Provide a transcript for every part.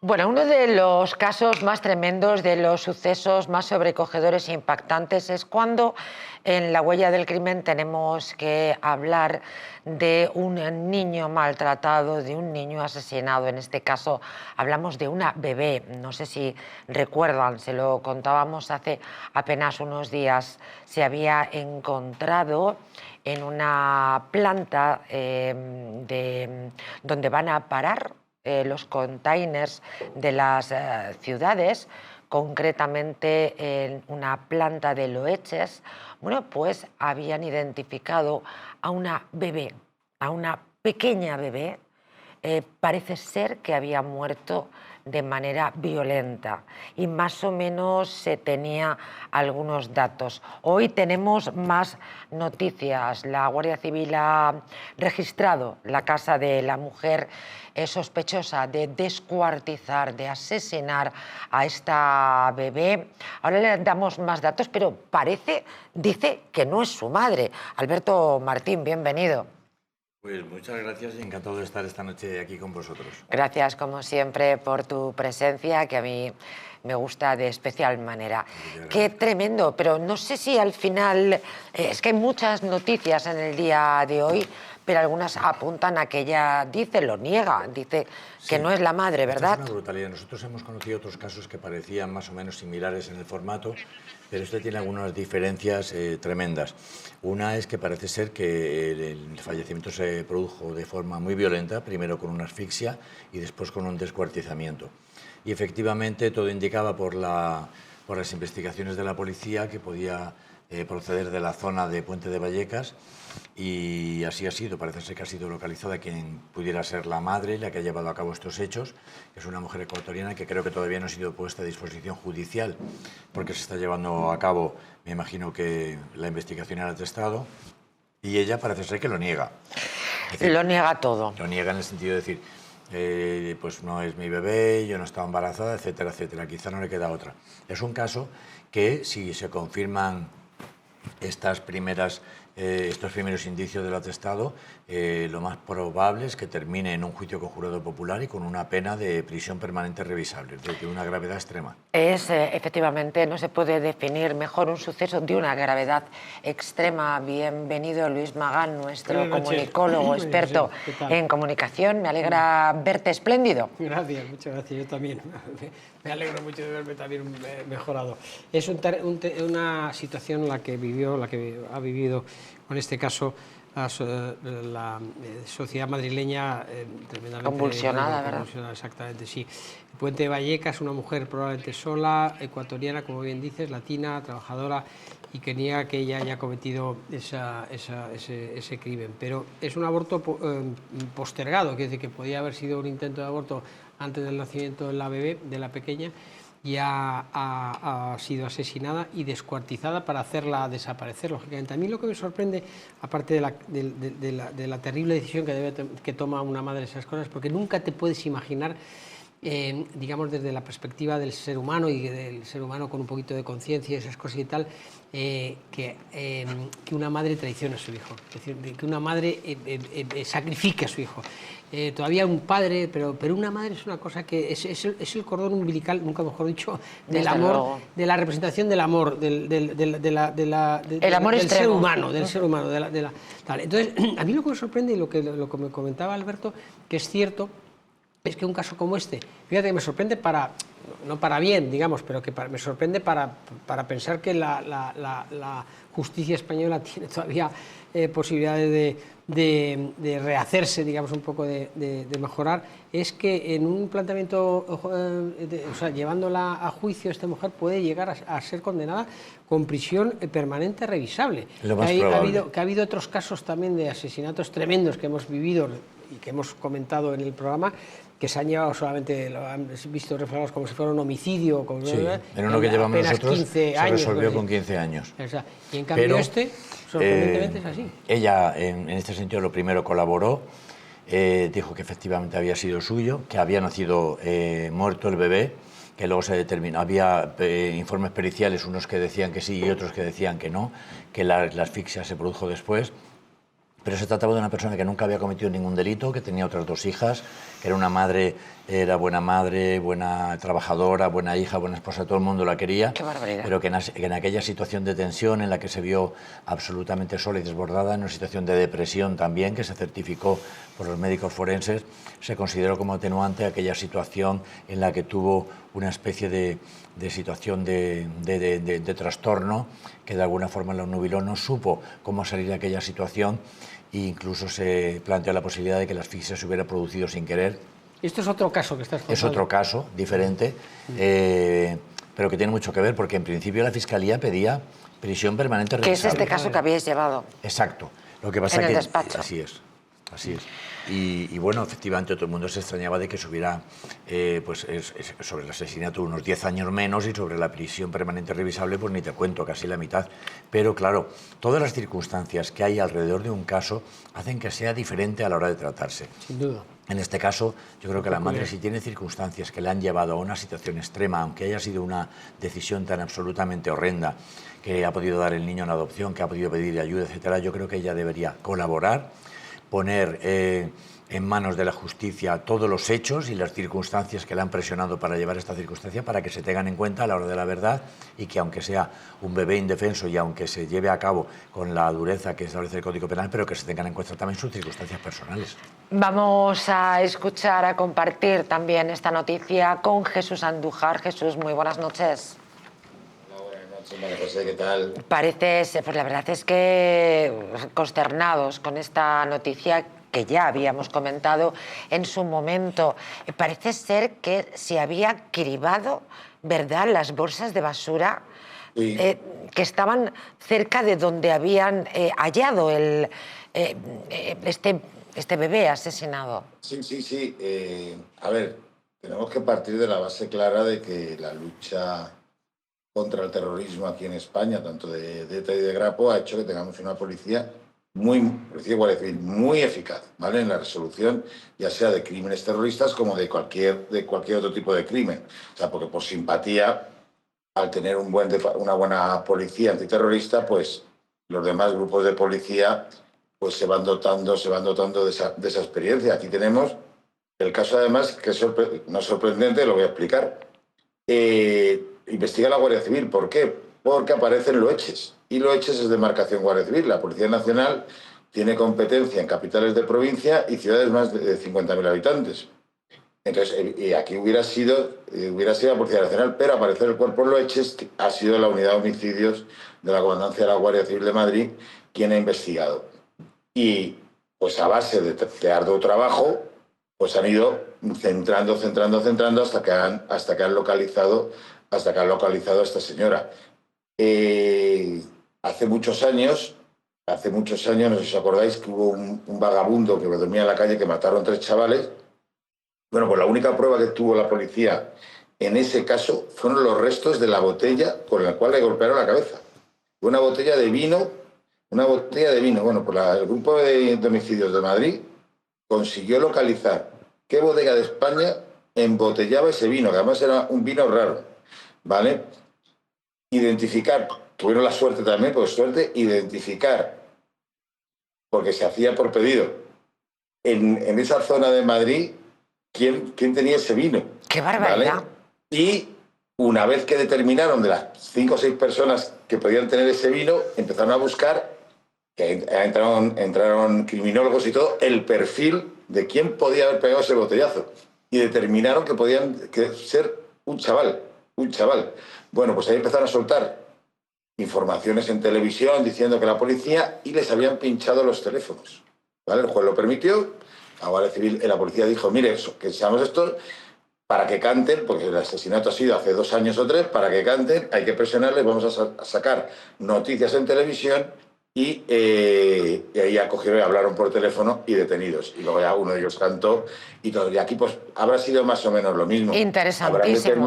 Bueno, uno de los casos más tremendos, de los sucesos más sobrecogedores e impactantes es cuando en La huella del crimen tenemos que hablar de un niño maltratado, de un niño asesinado. En este caso hablamos de una bebé. No sé si recuerdan, se lo contábamos hace apenas unos días. Se había encontrado en una planta donde van a parar los containers de las ciudades, concretamente en una planta de Loeches. Bueno, pues habían identificado a una bebé, a una pequeña bebé. Parece ser que había muerto de manera violenta y más o menos se tenía algunos datos. Hoy tenemos más noticias. La Guardia Civil ha registrado la casa de la mujer sospechosa de descuartizar, de asesinar a esta bebé. Ahora le damos más datos, pero dice que no es su madre. Alberto Martín, bienvenido. Pues muchas gracias y encantado de estar esta noche aquí con vosotros. Gracias, como siempre, por tu presencia, que a mí me gusta de especial manera. Qué tremendo, pero no sé si al final... es que hay muchas noticias en el día de hoy, pero algunas apuntan a que ella lo niega, dice que no es la madre, ¿verdad? Esta es una brutalidad. Nosotros hemos conocido otros casos que parecían más o menos similares en el formato, pero este tiene algunas diferencias tremendas. Una es que parece ser que el fallecimiento se produjo de forma muy violenta, primero con una asfixia y después con un descuartizamiento. Y efectivamente todo indicaba por las investigaciones de la policía que podía proceder de la zona de Puente de Vallecas, y así ha sido. Parece ser que ha sido localizada quien pudiera ser la madre, la que ha llevado a cabo estos hechos, que es una mujer ecuatoriana que creo que todavía no ha sido puesta a disposición judicial porque se está llevando a cabo, me imagino que la investigación en el atestado, y ella parece ser que lo niega. Es decir, lo niega todo. Lo niega en el sentido de decir, pues no es mi bebé, yo no estaba embarazada, etcétera, etcétera. Quizá no le queda otra. Es un caso que, si se confirman estos primeros indicios del atestado, lo más probable es que termine en un juicio con jurado popular y con una pena de prisión permanente revisable, de una gravedad extrema. Efectivamente, no se puede definir mejor un suceso de una gravedad extrema. Bienvenido, Luis Magán, nuestro comunicólogo experto en comunicación. Me alegra verte espléndido. Gracias, muchas gracias. Yo también me alegro mucho de verme también mejorado. Es una situación la que ha vivido, en este caso, la sociedad madrileña tremendamente convulsionada, ¿verdad? Convulsionada, exactamente, sí. Puente de Vallecas, una mujer probablemente sola, ecuatoriana, como bien dices, latina, trabajadora, y que niega que ella haya cometido ese crimen. Pero es un aborto postergado, quiere decir que podía haber sido un intento de aborto antes del nacimiento de la bebé, de la pequeña, y ha sido asesinada y descuartizada para hacerla desaparecer, lógicamente. A mí lo que me sorprende, aparte de la terrible decisión que toma una madre de esas cosas, porque nunca te puedes imaginar, digamos, desde la perspectiva del ser humano y del ser humano con un poquito de conciencia y esas cosas y tal, que una madre traicione a su hijo, es decir, que una madre sacrifique a su hijo. Todavía un padre, pero una madre es una cosa que es el cordón umbilical, nunca mejor dicho, del amor, de la representación del amor, del amor del ser humano, tal. Entonces, a mí lo que me sorprende y lo que me comentaba Alberto, que es cierto, es que un caso como este, fíjate que me sorprende no para bien, digamos, pero que me sorprende para pensar que la justicia española tiene todavía posibilidades de rehacerse, digamos, un poco de mejorar, es que en un planteamiento, o sea, llevándola a juicio, esta mujer puede llegar a ser condenada con prisión permanente revisable. Lo más probable. Que ha habido otros casos también de asesinatos tremendos que hemos vivido y que hemos comentado en el programa, que se han llevado solamente, lo han visto reflejados como si fuera un homicidio. Como sí, en uno que llevamos nosotros 15 años, se resolvió con 15 años. O sea, y en cambio sorprendentemente es así. Ella, en este sentido, lo primero colaboró, dijo que efectivamente había sido suyo, que había nacido muerto el bebé, que luego se determinó. Había informes periciales, unos que decían que sí y otros que decían que no, que la asfixia se produjo después. pero se trataba de una persona que nunca había cometido ningún delito, que tenía otras 2 hijas, que era una madre, era buena madre, buena trabajadora, buena hija, buena esposa, todo el mundo la quería. Qué barbaridad. Pero que en aquella situación de tensión en la que se vio absolutamente sola y desbordada, en una situación de depresión también, que se certificó por los médicos forenses, se consideró como atenuante aquella situación en la que tuvo una especie de situación de trastorno, que de alguna forma la obnubiló, no supo cómo salir de aquella situación e incluso se planteó la posibilidad de que la asfixia se hubiera producido sin querer. Esto es otro caso que estás contando. Es otro caso diferente, pero que tiene mucho que ver, porque en principio la Fiscalía pedía prisión permanente revisable. Que es este caso que habéis llevado. Exacto. Lo que pasa en es el que despacho. así es. Así es. Y bueno, efectivamente todo el mundo se extrañaba de que se hubiera, sobre el asesinato unos 10 años menos, y sobre la prisión permanente revisable, pues ni te cuento, casi la mitad. Pero claro, todas las circunstancias que hay alrededor de un caso hacen que sea diferente a la hora de tratarse. Sin duda. En este caso, yo creo que la madre, si tiene circunstancias que le han llevado a una situación extrema, aunque haya sido una decisión tan absolutamente horrenda, que ha podido dar el niño en adopción, que ha podido pedir ayuda, etcétera, yo creo que ella debería colaborar, poner en manos de la justicia todos los hechos y las circunstancias que le han presionado para llevar esta circunstancia, para que se tengan en cuenta a la hora de la verdad, y que aunque sea un bebé indefenso y aunque se lleve a cabo con la dureza que establece el Código Penal, pero que se tengan en cuenta también sus circunstancias personales. Vamos a escuchar, a compartir también esta noticia con Jesús Andújar. Jesús, muy buenas noches. María José, ¿qué tal? Parece, pues la verdad es que consternados con esta noticia que ya habíamos comentado en su momento. Parece ser que se había cribado, ¿verdad?, las bolsas de basura Sí. Que estaban cerca de donde habían hallado este bebé asesinado. Sí. A ver, tenemos que partir de la base clara de que la lucha contra el terrorismo aquí en España, tanto de ETA y de Grapo, ha hecho que tengamos una policía Guardia Civil muy eficaz, ¿vale?, en la resolución, ya sea de crímenes terroristas como de cualquier otro tipo de crimen. O sea, porque por simpatía, al tener una buena policía antiterrorista, pues los demás grupos de policía pues se van dotando de esa experiencia. Aquí tenemos el caso, además, que no es sorprendente, lo voy a explicar. Investiga la Guardia Civil. ¿Por qué? Porque aparecen Loeches. Y Loeches es demarcación Guardia Civil. La Policía Nacional tiene competencia en capitales de provincia y ciudades más de 50.000 habitantes. Entonces, aquí hubiera sido la Policía Nacional, pero aparecer el cuerpo en Loeches ha sido la unidad de homicidios de la Comandancia de la Guardia Civil de Madrid quien ha investigado. Y pues a base de arduo trabajo, pues han ido centrando hasta que han localizado a esta señora. Hace muchos años, no sé si os acordáis, que hubo un vagabundo que dormía en la calle, que mataron 3 chavales. Bueno, pues la única prueba que tuvo la policía en ese caso fueron los restos de la botella con la cual le golpearon la cabeza. Una botella de vino. Bueno, pues el grupo de homicidios de Madrid consiguió localizar qué bodega de España embotellaba ese vino, que además era un vino raro, ¿vale? Tuvieron la suerte también, identificar, porque se hacía por pedido, en esa zona de Madrid, quién tenía ese vino. ¡Qué barbaridad! ¿Vale? Y una vez que determinaron de las 5 o 6 personas que podían tener ese vino, empezaron a buscar, que entraron criminólogos y todo, el perfil de quién podía haber pegado ese botellazo. Y determinaron que podían ser un chaval. Bueno, pues ahí empezaron a soltar informaciones en televisión diciendo que la policía, y les habían pinchado los teléfonos. ¿Vale? El juez lo permitió, la Guardia Civil, la policía dijo, mire, que seamos estos, para que canten, porque el asesinato ha sido hace 2 años o 3, para que canten, hay que presionarles, vamos a sacar noticias en televisión, y ahí acogieron y hablaron por teléfono y detenidos. Y luego ya uno de ellos cantó y todo. Y aquí pues habrá sido más o menos lo mismo. Interesantísimo.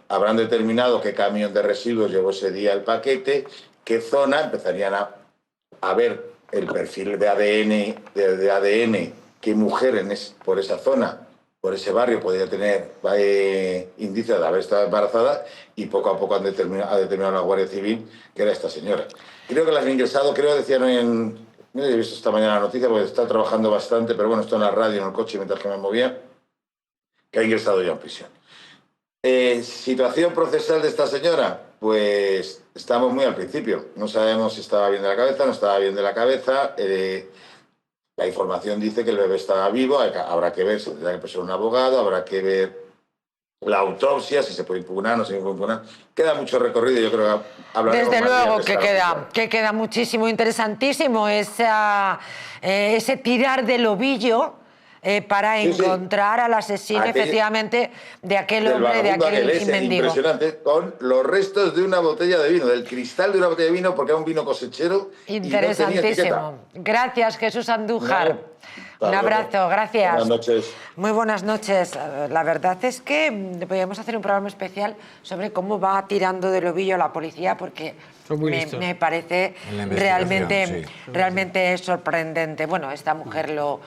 Habrán determinado qué camión de residuos llevó ese día el paquete, qué zona, empezarían a ver el perfil de ADN, qué mujer por esa zona, por ese barrio, podría tener indicios de haber estado embarazada, y poco a poco ha determinado la Guardia Civil que era esta señora. Creo que la han ingresado, decían he visto esta mañana la noticia porque está trabajando bastante, pero bueno, estoy en la radio, en el coche mientras que me movía, que ha ingresado ya en prisión. ¿Situación procesal de esta señora? Pues estamos muy al principio. No sabemos si estaba bien de la cabeza, no estaba bien de la cabeza. La información dice que el bebé estaba vivo, habrá que ver si tendrá que presentar un abogado, habrá que ver la autopsia, si se puede impugnar, no se puede impugnar. Queda mucho recorrido, yo creo que hablaremos Desde más días luego de esta que queda muchísimo, interesantísimo ese tirar del ovillo para Sí, sí. encontrar al asesino, efectivamente, de aquel del hombre, de vagabundo aquel ese mendigo. impresionante, con los restos de una botella de vino, del cristal de una botella de vino, porque era un vino cosechero. Interesantísimo. Gracias, Jesús Andújar. Un abrazo, gracias. Buenas noches. Muy buenas noches. La verdad es que podríamos hacer un programa especial sobre cómo va tirando del ovillo la policía, porque me parece realmente sorprendente. Bueno, esta mujer lo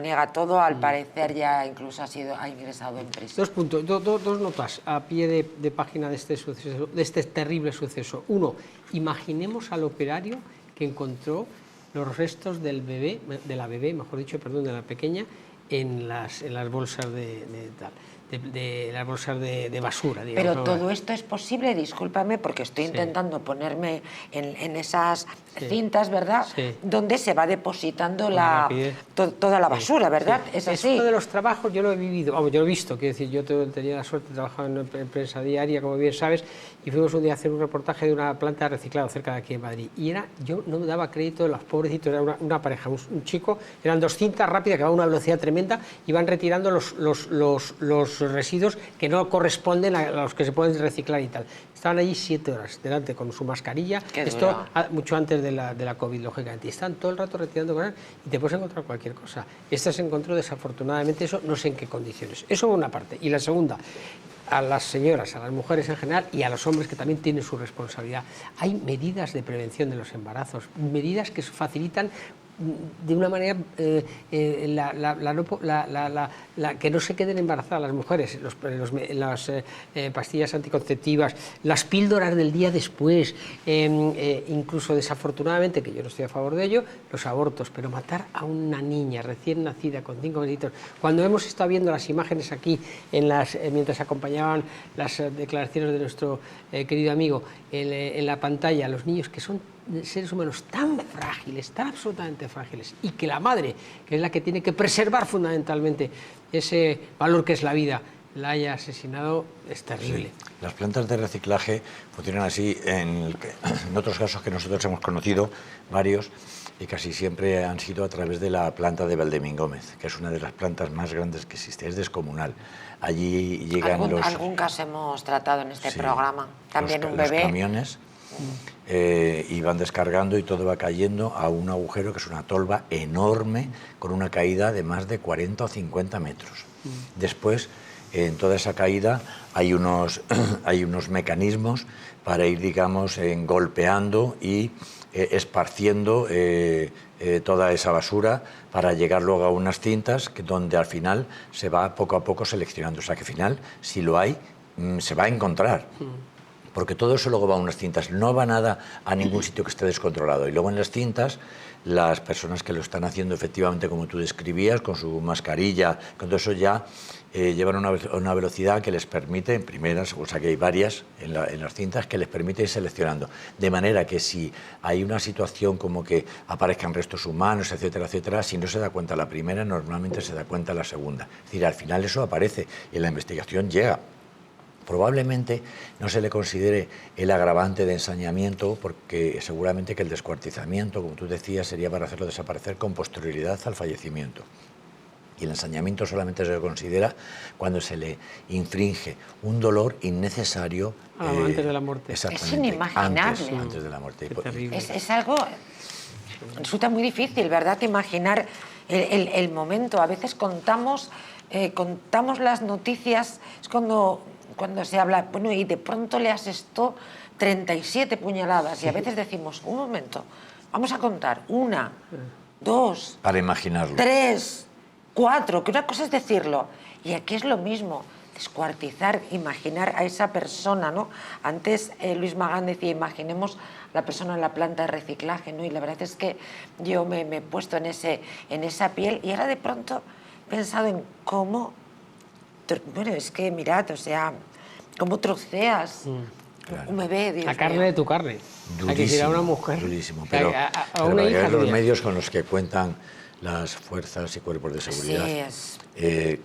niega todo, al parecer ya incluso ha ingresado en prisión. Dos puntos, dos notas a pie de página de este suceso, de este terrible suceso. Uno, imaginemos al operario que encontró los restos del bebé, de la pequeña, en las bolsas las bolsas de basura, digamos. Pero todo esto es posible, discúlpame, porque estoy intentando ponerme en esas cintas, ¿verdad? Sí. Donde se va depositando toda la basura, ¿verdad? Sí. Es así. Es uno de los trabajos, yo lo he vivido, vamos, yo lo he visto, quiero decir, yo tenía la suerte de trabajar en prensa diaria, como bien sabes, y fuimos un día a hacer un reportaje de una planta de reciclado cerca de aquí en Madrid. Y yo no me daba crédito de los pobrecitos, era una pareja, un chico, eran dos cintas rápidas que van a una velocidad tremenda y van retirando los residuos que no corresponden a los que se pueden reciclar y tal. Estaban allí 7 horas delante con su mascarilla, esto mucho antes de la COVID, lógicamente, y están todo el rato retirando cosas y te puedes encontrar cualquier cosa. Esta se encontró desafortunadamente, eso no sé en qué condiciones. Eso por una parte. Y la segunda, a las señoras, a las mujeres en general y a los hombres que también tienen su responsabilidad. Hay medidas de prevención de los embarazos, medidas que facilitan de una manera que no se queden embarazadas las mujeres, las pastillas anticonceptivas, las píldoras del día después, incluso desafortunadamente, que yo no estoy a favor de ello, los abortos, pero matar a una niña recién nacida con 5 mesecitos, cuando hemos estado viendo las imágenes aquí mientras acompañaban las declaraciones de nuestro querido amigo en la pantalla, los niños que son seres humanos tan frágiles, tan absolutamente frágiles, y que la madre, que es la que tiene que preservar fundamentalmente ese valor que es la vida, la haya asesinado, es terrible. Sí. Las plantas de reciclaje funcionan así en otros casos que nosotros hemos conocido, varios, y casi siempre han sido a través de la planta de Valdemín Gómez, que es una de las plantas más grandes que existe, es descomunal. Allí llegan algún caso hemos tratado en este programa, también un bebé. Los camiones y van descargando y todo va cayendo a un agujero que es una tolva enorme con una caída de más de 40 o 50 metros. Después, en toda esa caída hay unos mecanismos para ir, digamos, golpeando y esparciendo toda esa basura para llegar luego a unas cintas donde al final se va poco a poco seleccionando. O sea que al final, si lo hay, se va a encontrar. Porque todo eso luego va a unas cintas, no va nada a ningún sitio que esté descontrolado. Y luego en las cintas, las personas que lo están haciendo efectivamente como tú describías, con su mascarilla, con todo eso ya llevan una velocidad que les permite, en primeras, o sea que hay varias en las cintas, que les permite ir seleccionando. De manera que si hay una situación como que aparezcan restos humanos, etcétera, etcétera, si no se da cuenta la primera, normalmente se da cuenta la segunda. Es decir, al final eso aparece y la investigación llega. Probablemente no se le considere el agravante de ensañamiento, porque seguramente que el descuartizamiento, como tú decías, sería para hacerlo desaparecer con posterioridad al fallecimiento. Y el ensañamiento solamente se le considera cuando se le infringe un dolor innecesario antes de la muerte. Es inimaginable. Antes de la muerte. Es algo... Resulta muy difícil, ¿verdad?, imaginar el momento. A veces contamos las noticias, es cuando se habla, bueno, y de pronto le asestó 37 puñaladas, y a veces decimos, un momento, vamos a contar, 1, 2... Para imaginarlo. 3, 4, que una cosa es decirlo, y aquí es lo mismo, descuartizar, imaginar a esa persona, ¿no? Antes Luis Magán decía, imaginemos la persona en la planta de reciclaje, ¿no? Y la verdad es que yo me he puesto en esa piel y ahora de pronto he pensado en cómo, bueno, es que mirad, o sea, cómo troceas un bebé, Dios La carne mío. de tu carne. Durísimo, Hay que decir a una mujer. durísimo. O sea, Pero, a una hija los tuya. medios con los que cuentan las fuerzas y cuerpos de seguridad, Sí, es.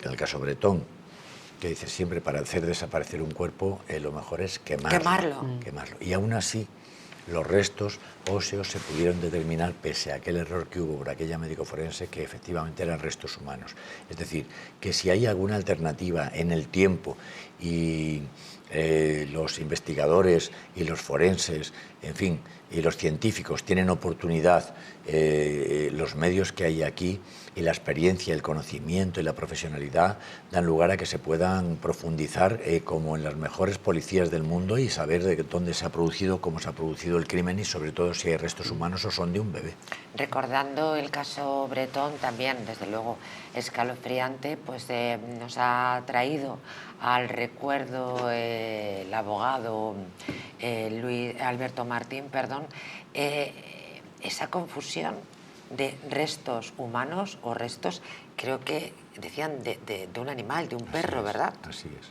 el caso Bretón, que dice siempre para hacer desaparecer un cuerpo lo mejor es quemarlo. Quemarlo. Y aún así los restos óseos se pudieron determinar pese a aquel error que hubo por aquella médico forense que efectivamente eran restos humanos. Es decir, que si hay alguna alternativa en el tiempo y los investigadores y los forenses, en fin, y los científicos tienen oportunidad, los medios que hay aquí y la experiencia, el conocimiento y la profesionalidad dan lugar a que se puedan profundizar como en las mejores policías del mundo y saber de dónde se ha producido, cómo se ha producido el crimen y sobre todo si hay restos humanos o son de un bebé. Recordando el caso Bretón también, desde luego escalofriante, pues nos ha traído al recuerdo el abogado Alberto Martín, esa confusión de restos humanos o restos, creo que decían de un animal, de un perro, ¿verdad? Así es.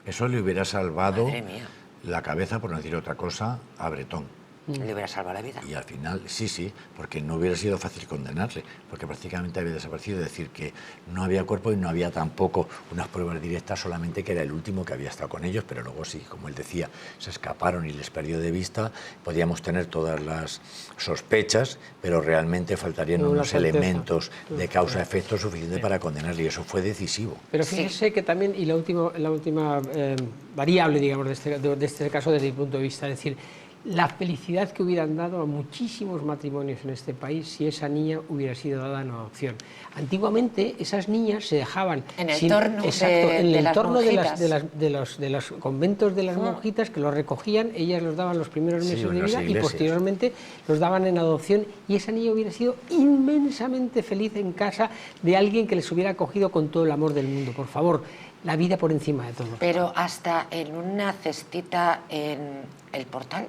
Eso le hubiera salvado Madre mía. la cabeza, por no decir otra cosa, a Bretón. Le hubiera salvado la vida. Y al final, sí, porque no hubiera sido fácil condenarle, porque prácticamente había desaparecido. Es decir, que no había cuerpo y no había tampoco unas pruebas directas, solamente que era el último que había estado con ellos, pero luego sí, como él decía, se escaparon y les perdió de vista. Podíamos tener todas las sospechas, pero realmente faltarían unos elementos de causa-efecto suficientes para condenarle, y eso fue decisivo. Pero fíjese que también, y la última variable, digamos, de este caso desde mi punto de vista, es decir, la felicidad que hubieran dado a muchísimos matrimonios en este país si esa niña hubiera sido dada en adopción. Antiguamente esas niñas se dejaban en el entorno de los conventos de las monjitas, que los recogían, ellas los daban los primeros meses de vida y posteriormente los daban en adopción, y esa niña hubiera sido inmensamente feliz en casa de alguien que les hubiera acogido con todo el amor del mundo. Por favor, la vida por encima de todo. Pero hasta en una cestita en el portal.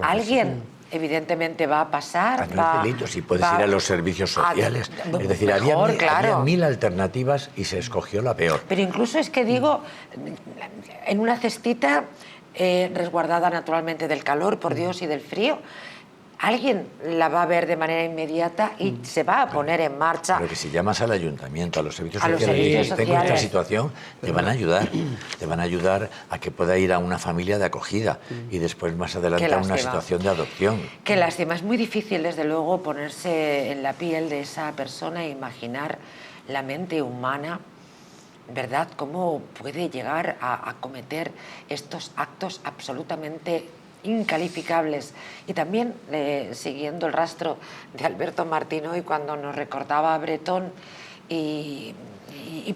Alguien evidentemente va a pasar. No es delito, si puedes ir a los servicios sociales. Es decir, había 1000 alternativas y se escogió la peor. Pero incluso es que digo, en una cestita resguardada naturalmente del calor, por Dios, y del frío, alguien la va a ver de manera inmediata y se va a poner en marcha. Pero que si llamas al ayuntamiento, a los servicios sociales, tengo esta situación, te van a ayudar a que pueda ir a una familia de acogida y después más adelante a una situación de adopción. Qué lástima, es muy difícil desde luego ponerse en la piel de esa persona e imaginar la mente humana, ¿verdad? Cómo puede llegar a cometer estos actos absolutamente incalificables. Y también siguiendo el rastro de Alberto Martín hoy, cuando nos recordaba a Bretón y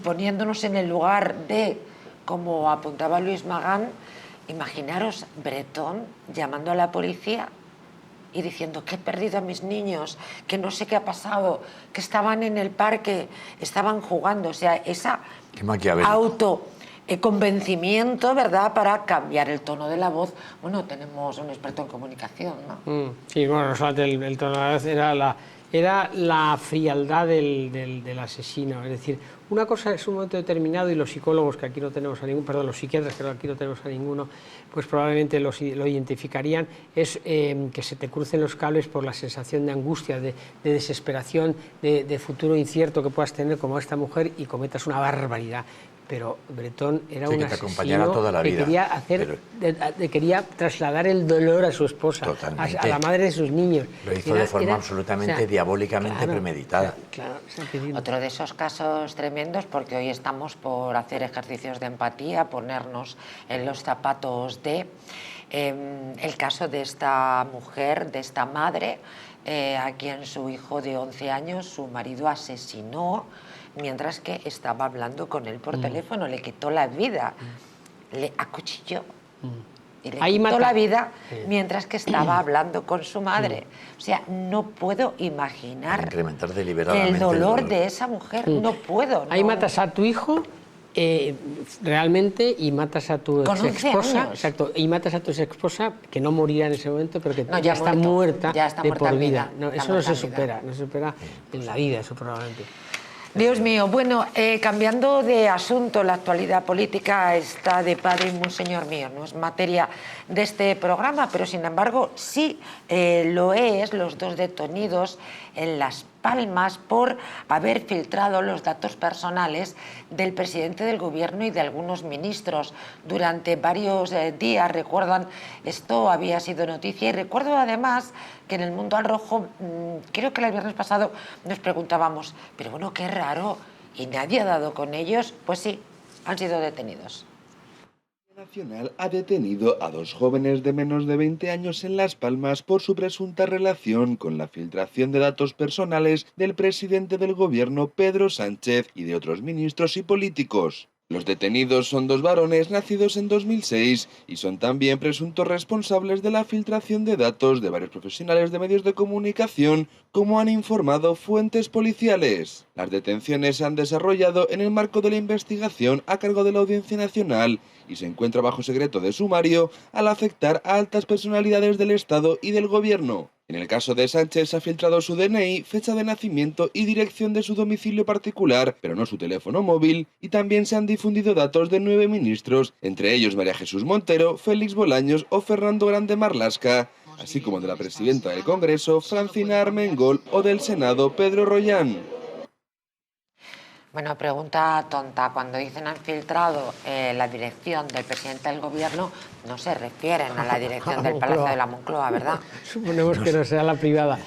poniéndonos en el lugar de, como apuntaba Luis Magán, imaginaros Bretón llamando a la policía y diciendo que he perdido a mis niños, que no sé qué ha pasado, que estaban en el parque, estaban jugando. O sea, esa convencimiento, ¿verdad?, para cambiar el tono de la voz. Bueno, tenemos un experto en comunicación, ¿no? Sí, bueno, no solamente el tono de la voz, era la frialdad del asesino. Es decir, una cosa es un momento determinado, y los psicólogos, que aquí no tenemos a ninguno, perdón, los psiquiatras, que aquí no tenemos a ninguno, pues probablemente lo identificarían, es que se te crucen los cables por la sensación de angustia, de desesperación, de futuro incierto que puedas tener como esta mujer y cometas una barbaridad. Pero Bretón era un asesino toda la vida, que quería trasladar el dolor a su esposa, a la madre de sus niños. Lo hizo de forma absolutamente diabólicamente premeditada. Otro de esos casos tremendos, porque hoy estamos por hacer ejercicios de empatía, ponernos en los zapatos de... el caso de esta mujer, de esta madre, a quien su hijo de 11 años, su marido asesinó mientras que estaba hablando con él por teléfono, le quitó la vida, le acuchilló y le quitó la vida mientras que estaba hablando con su madre. O sea, no puedo imaginar incrementar deliberadamente el dolor de esa mujer, no puedo. Ahí matas a tu hijo realmente, y matas a tu Con 11 exesposa, años. exacto, y matas a tu exesposa, que no morirá en ese momento, pero que No, ya está muerta ya está de muerta por en vida. vida. No, Está eso no muerta se en vida. supera, no se supera en la vida, eso probablemente. Dios mío, bueno, cambiando de asunto, la actualidad política está de padre y monseñor mío, no es materia de este programa, pero sin embargo sí lo es los dos detenidos en Las Palmas por haber filtrado los datos personales del presidente del gobierno y de algunos ministros durante varios días. Recuerdan, esto había sido noticia, y recuerdo además que en el Mundo al Rojo, creo que el viernes pasado nos preguntábamos, pero bueno, qué raro, y nadie ha dado con ellos. Pues sí, han sido detenidos. Nacional ha detenido a dos jóvenes de menos de 20 años en Las Palmas por su presunta relación con la filtración de datos personales del presidente del gobierno, Pedro Sánchez, y de otros ministros y políticos. Los detenidos son dos varones nacidos en 2006 y son también presuntos responsables de la filtración de datos de varios profesionales de medios de comunicación, como han informado fuentes policiales. Las detenciones se han desarrollado en el marco de la investigación a cargo de la Audiencia Nacional y se encuentra bajo secreto de sumario al afectar a altas personalidades del Estado y del Gobierno. En el caso de Sánchez se ha filtrado su DNI, fecha de nacimiento y dirección de su domicilio particular, pero no su teléfono móvil, y también se han difundido datos de 9 ministros, entre ellos María Jesús Montero, Félix Bolaños o Fernando Grande Marlaska, así como de la presidenta del Congreso, Francina Armengol, o del Senado, Pedro Rollán. Bueno, pregunta tonta. Cuando dicen han filtrado la dirección del presidente del gobierno, no se refieren a la dirección del Palacio de la Moncloa, ¿verdad? Suponemos que no sea la privada.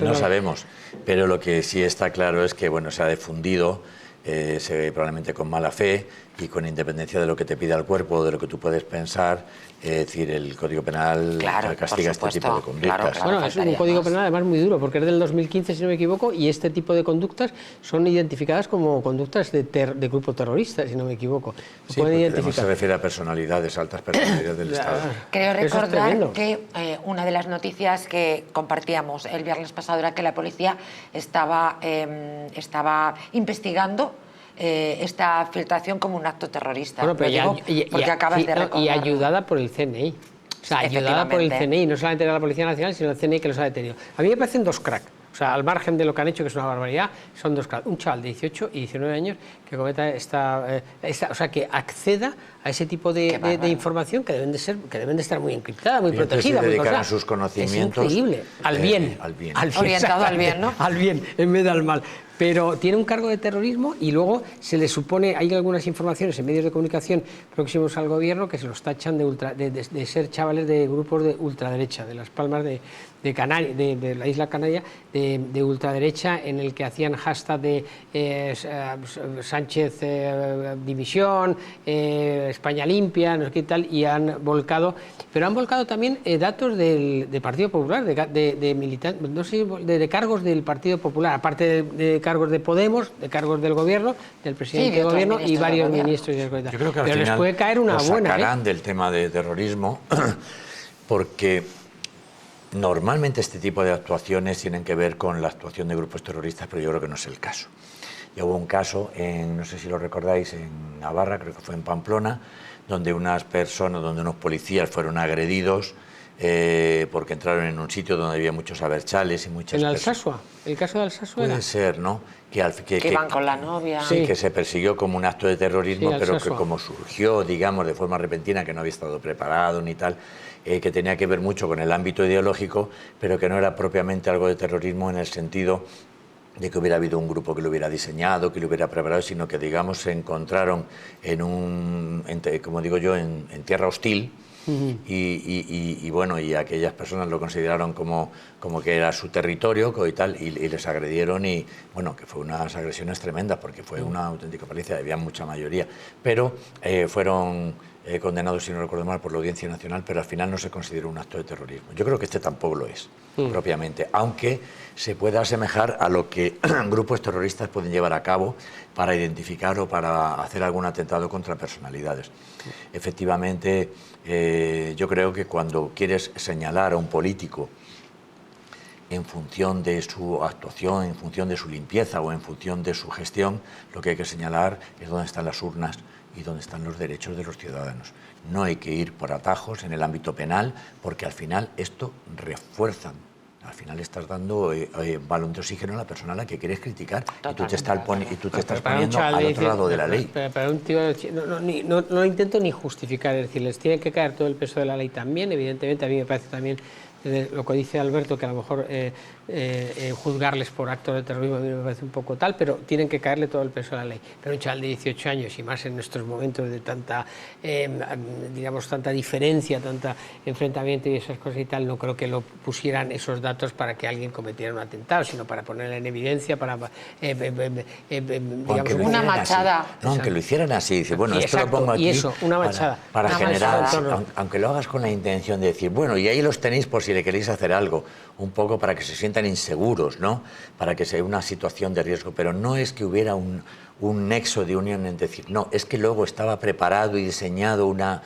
No sabemos, pero lo que sí está claro es que bueno, se ha difundido, probablemente con mala fe y con independencia de lo que te pida el cuerpo o de lo que tú puedes pensar. Es decir, el Código Penal castiga este tipo de conductas. Claro, bueno, es un Código Penal además muy duro, porque es del 2015, si no me equivoco, y este tipo de conductas son identificadas como conductas de grupo terrorista, si no me equivoco. Sí, porque además se refiere a personalidades, altas personalidades del Estado. Creo recordar que una de las noticias que compartíamos el viernes pasado era que la policía estaba investigando esta filtración como un acto terrorista. Bueno, pero porque acabas de recordar. Y ayudada por el CNI. O sea, ayudada por el CNI, no solamente la Policía Nacional, sino el CNI que los ha detenido. A mí me parecen dos cracks. O sea, al margen de lo que han hecho, que es una barbaridad, son dos cracks. Un chaval de 18 y 19 años que cometa o sea, que acceda a ese tipo de información que deben de estar muy encriptada, muy protegida. Muy dedicar a sus conocimientos. Es increíble. Al bien. Orientado al bien, ¿no? Al bien, en vez de al mal. Pero tiene un cargo de terrorismo y luego se le supone, hay algunas informaciones en medios de comunicación próximos al gobierno que se los tachan de ser chavales de grupos de ultraderecha, de Las Palmas de la isla Canaria, de ultraderecha, en el que hacían hashtag de Sánchez dimisión, España limpia, no sé qué tal, y han volcado, pero han volcado también datos del Partido Popular, de militantes, no sé, de cargos del Partido Popular, aparte de cargos de Podemos, de cargos del gobierno, del presidente del gobierno y varios ministros. Yo creo que al pero final les puede caer una buena. Sacarán del tema de terrorismo porque normalmente este tipo de actuaciones tienen que ver con la actuación de grupos terroristas, pero yo creo que no es el caso. Ya hubo un caso, no sé si lo recordáis, en Navarra, creo que fue en Pamplona, donde unos policías fueron agredidos porque entraron en un sitio donde había muchos abertzales y muchas ¿En Alsasua? ¿El caso de Alsasua Puede era? ser, ¿no? Que iban con la novia. Sí, que se persiguió como un acto de terrorismo, Sí, pero que como surgió, digamos, de forma repentina, que no había estado preparado ni tal, que tenía que ver mucho con el ámbito ideológico, pero que no era propiamente algo de terrorismo en el sentido de que hubiera habido un grupo que lo hubiera diseñado, que lo hubiera preparado, sino que, digamos, se encontraron como digo yo, en tierra hostil. Y bueno, y aquellas personas lo consideraron como que era su territorio y tal, y les agredieron, y bueno, que fue unas agresiones tremendas, porque fue una auténtica paliza, había mucha mayoría, pero fueron condenados, si no recuerdo mal, por la Audiencia Nacional, pero al final no se consideró un acto de terrorismo. Yo creo que este tampoco lo es, propiamente, aunque se pueda asemejar a lo que grupos terroristas pueden llevar a cabo para identificar o para hacer algún atentado contra personalidades. Efectivamente, yo creo que cuando quieres señalar a un político en función de su actuación, en función de su limpieza o en función de su gestión, lo que hay que señalar es dónde están las urnas y dónde están los derechos de los ciudadanos. No hay que ir por atajos en el ámbito penal, porque al final esto refuerza. Al final estás dando balón de oxígeno a la persona a la que quieres criticar. Y tú te estás poniendo al otro lado de la ley. Para un tío, no intento ni justificar, es decir, les tiene que caer todo el peso de la ley también. Evidentemente, a mí me parece también lo que dice Alberto, que a lo mejor juzgarles por actos de terrorismo a mí me parece un poco tal, pero tienen que caerle todo el peso de la ley. Pero un chaval de 18 años y más en estos momentos de tanta, digamos, tanta diferencia, tanta enfrentamiento y esas cosas y tal, no creo que lo pusieran esos datos para que alguien cometiera un atentado, sino para ponerle en evidencia, para, digamos, una machada. No, aunque lo hicieran así, dice, bueno, esto exacto, lo pongo aquí y eso, una machada. Para una generar, machada. aunque lo hagas con la intención de decir, bueno, y ahí los tenéis por si le queréis hacer algo, un poco para que se sientan inseguros, ¿no? Para que sea una situación de riesgo, pero no es que hubiera un nexo de unión en decir, no, es que luego estaba preparado y diseñado una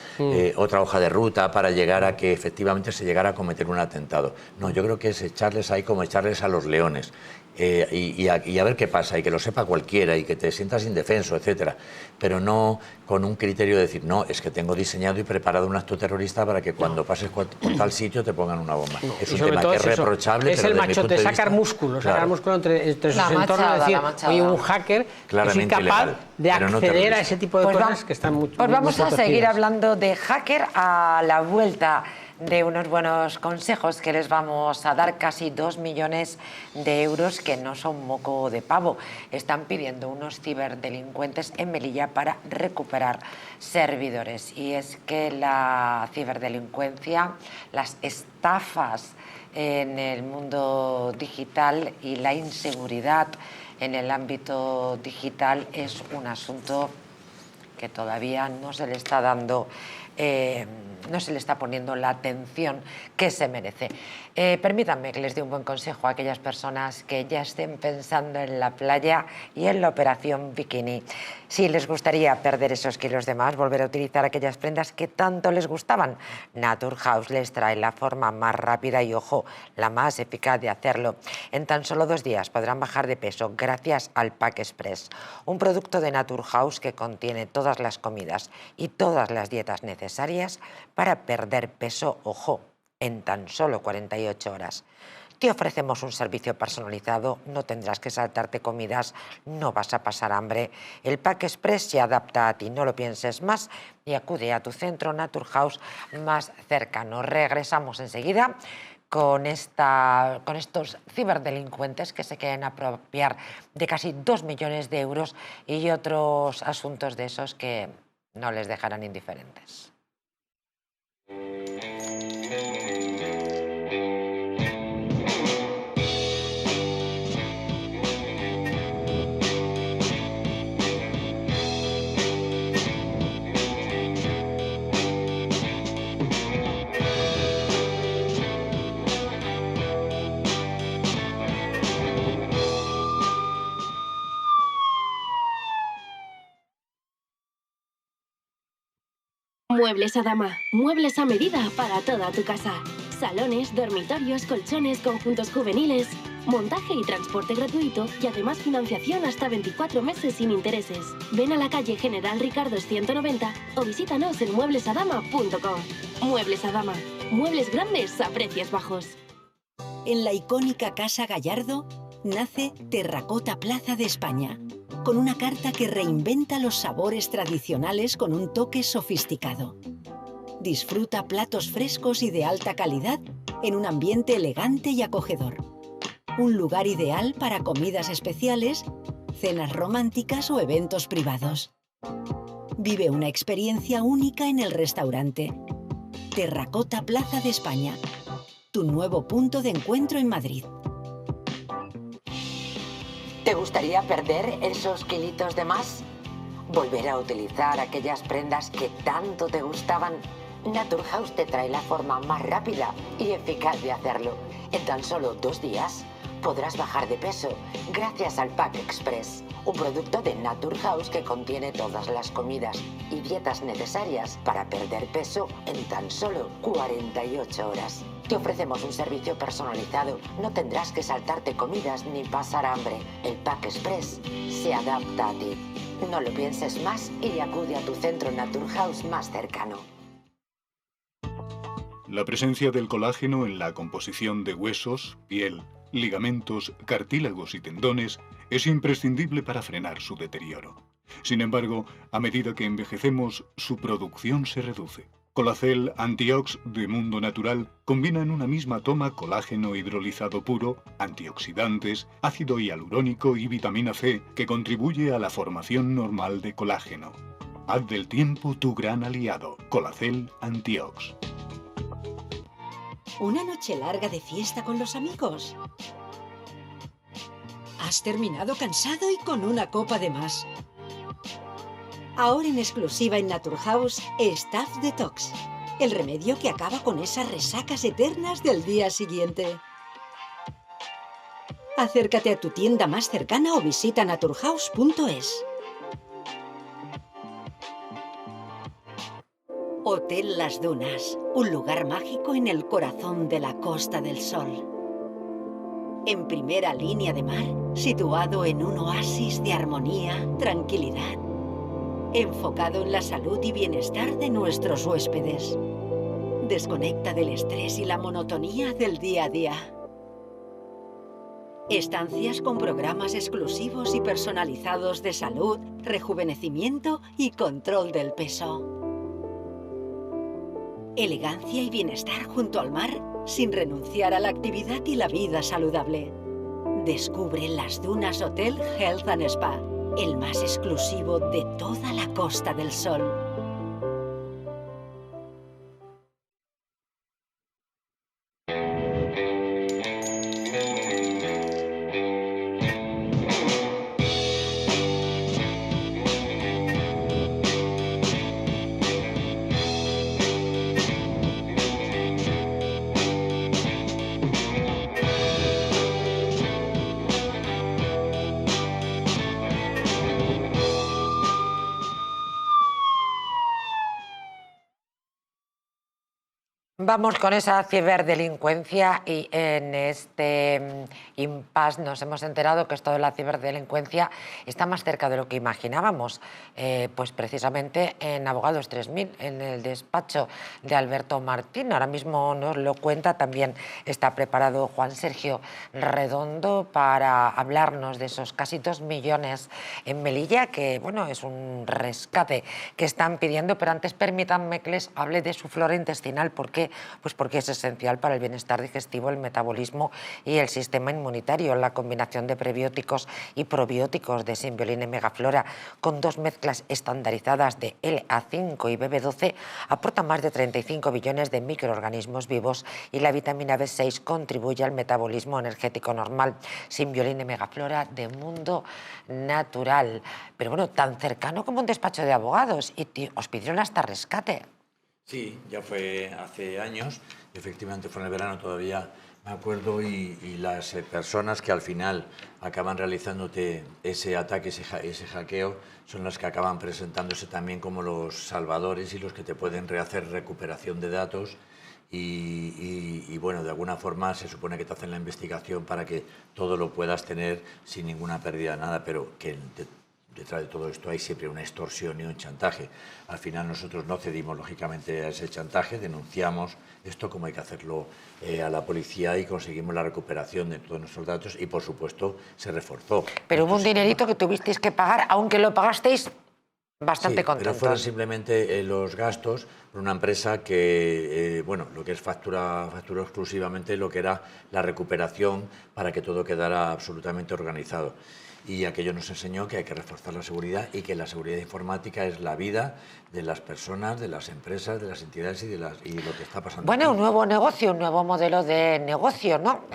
otra hoja de ruta para llegar a que efectivamente se llegara a cometer un atentado. No, yo creo que es echarles ahí como echarles a los leones. Y a ver qué pasa, y que lo sepa cualquiera, y que te sientas indefenso, etcétera, pero no con un criterio de decir, no, es que tengo diseñado y preparado un acto terrorista para que cuando pases por tal sitio te pongan una bomba. No, es un tema que es reprochable, es pero el machote, sacar músculos, claro, sacar músculo entre sus entornos, decir, oye, un hacker es incapaz ilegal, de acceder a ese tipo de cosas que están muy Pues vamos a seguir hablando de hacker a la vuelta de unos buenos consejos que les vamos a dar. Casi 2 millones de euros, que no son moco de pavo, están pidiendo unos ciberdelincuentes en Melilla para recuperar servidores. Y es que la ciberdelincuencia, las estafas en el mundo digital y la inseguridad en el ámbito digital es un asunto que todavía no se le está dando, no se le está poniendo la atención que se merece. Permítanme que les dé un buen consejo a aquellas personas que ya estén pensando en la playa y en la operación bikini. Si les gustaría perder esos kilos de más, volver a utilizar aquellas prendas que tanto les gustaban, Naturhaus les trae la forma más rápida y, ojo, la más eficaz de hacerlo. En tan solo 2 días podrán bajar de peso gracias al Pack Express, un producto de Naturhaus que contiene todas las comidas y todas las dietas necesarias para perder peso, ojo, en tan solo 48 horas. Te ofrecemos un servicio personalizado, no tendrás que saltarte comidas, no vas a pasar hambre. El Pack Express se adapta a ti, no lo pienses más y acude a tu centro Naturhaus más cercano. Regresamos enseguida con estos ciberdelincuentes que se quieren apropiar de casi 2 millones de euros y otros asuntos de esos que no les dejarán indiferentes. Muebles Adama. Muebles a medida para toda tu casa. Salones, dormitorios, colchones, conjuntos juveniles. Montaje y transporte gratuito y además financiación hasta 24 meses sin intereses. Ven a la calle General Ricardo 190 o visítanos en mueblesadama.com. Muebles Adama. Muebles grandes a precios bajos. En la icónica Casa Gallardo nace Terracota Plaza de España, con una carta que reinventa los sabores tradicionales con un toque sofisticado. Disfruta platos frescos y de alta calidad en un ambiente elegante y acogedor. Un lugar ideal para comidas especiales, cenas románticas o eventos privados. Vive una experiencia única en el restaurante. Terracota Plaza de España, tu nuevo punto de encuentro en Madrid. ¿Te gustaría perder esos kilitos de más? ¿Volver a utilizar aquellas prendas que tanto te gustaban? Naturhaus te trae la forma más rápida y eficaz de hacerlo. En tan solo 2 días podrás bajar de peso gracias al Pack Express, un producto de Naturhaus que contiene todas las comidas y dietas necesarias para perder peso en tan solo 48 horas. Te ofrecemos un servicio personalizado. No tendrás que saltarte comidas ni pasar hambre. El Pack Express se adapta a ti. No lo pienses más y acude a tu centro Naturhaus más cercano. La presencia del colágeno en la composición de huesos, piel, ligamentos, cartílagos y tendones es imprescindible para frenar su deterioro. Sin embargo, a medida que envejecemos, su producción se reduce. Colacel Antiox de Mundo Natural combina en una misma toma colágeno hidrolizado puro, antioxidantes, ácido hialurónico y vitamina C que contribuye a la formación normal de colágeno. Haz del tiempo tu gran aliado. Colacel Antiox. ¿Una noche larga de fiesta con los amigos? Has terminado cansado y con una copa de más. Ahora en exclusiva en Naturhaus, Staph Detox, el remedio que acaba con esas resacas eternas del día siguiente. Acércate a tu tienda más cercana o visita naturhaus.es. Hotel Las Dunas, un lugar mágico en el corazón de la Costa del Sol. En primera línea de mar, situado en un oasis de armonía, tranquilidad, enfocado en la salud y bienestar de nuestros huéspedes. Desconecta del estrés y la monotonía del día a día. Estancias con programas exclusivos y personalizados de salud, rejuvenecimiento y control del peso. Elegancia y bienestar junto al mar, sin renunciar a la actividad y la vida saludable. Descubre Las Dunas Hotel Health and Spa, el más exclusivo de toda la Costa del Sol. Vamos con esa ciberdelincuencia y en este impasse nos hemos enterado que esto de la ciberdelincuencia está más cerca de lo que imaginábamos, pues precisamente en Abogados 3000, en el despacho de Alberto Martín. Ahora mismo nos lo cuenta, también está preparado Juan Sergio Redondo para hablarnos de esos casi 2 millones en Melilla, que bueno, es un rescate que están pidiendo, pero antes permítanme que les hable de su flora intestinal. ¿Por qué? Pues porque es esencial para el bienestar digestivo, el metabolismo y el sistema inmunitario. La combinación de prebióticos y probióticos de Symbiolin y Megaflora con 2 mezclas estandarizadas de LA5 y BB12 aporta más de 35 billones de microorganismos vivos y la vitamina B6 contribuye al metabolismo energético normal. Symbiolin y Megaflora de Mundo Natural. Pero bueno, tan cercano como un despacho de abogados, y os pidieron hasta rescate. Sí, ya fue hace años, efectivamente fue en el verano todavía, me acuerdo, y las personas que al final acaban realizándote ese ataque, ese hackeo, son las que acaban presentándose también como los salvadores y los que te pueden rehacer recuperación de datos y bueno, de alguna forma se supone que te hacen la investigación para que todo lo puedas tener sin ninguna pérdida de nada, pero que detrás de todo esto hay siempre una extorsión y un chantaje. Al final nosotros no cedimos lógicamente a ese chantaje, denunciamos esto como hay que hacerlo a la policía y conseguimos la recuperación de todos nuestros datos y por supuesto se reforzó. Pero hubo un dinerito que tuvisteis que pagar, aunque lo pagasteis bastante contentos. Pero fueron simplemente los gastos por una empresa que, bueno, lo que es facturó exclusivamente lo que era la recuperación para que todo quedara absolutamente organizado. Y aquello nos enseñó que hay que reforzar la seguridad y que la seguridad informática es la vida de las personas, de las empresas, de las entidades y lo que está pasando. Bueno, un nuevo negocio, un nuevo modelo de negocio, ¿no?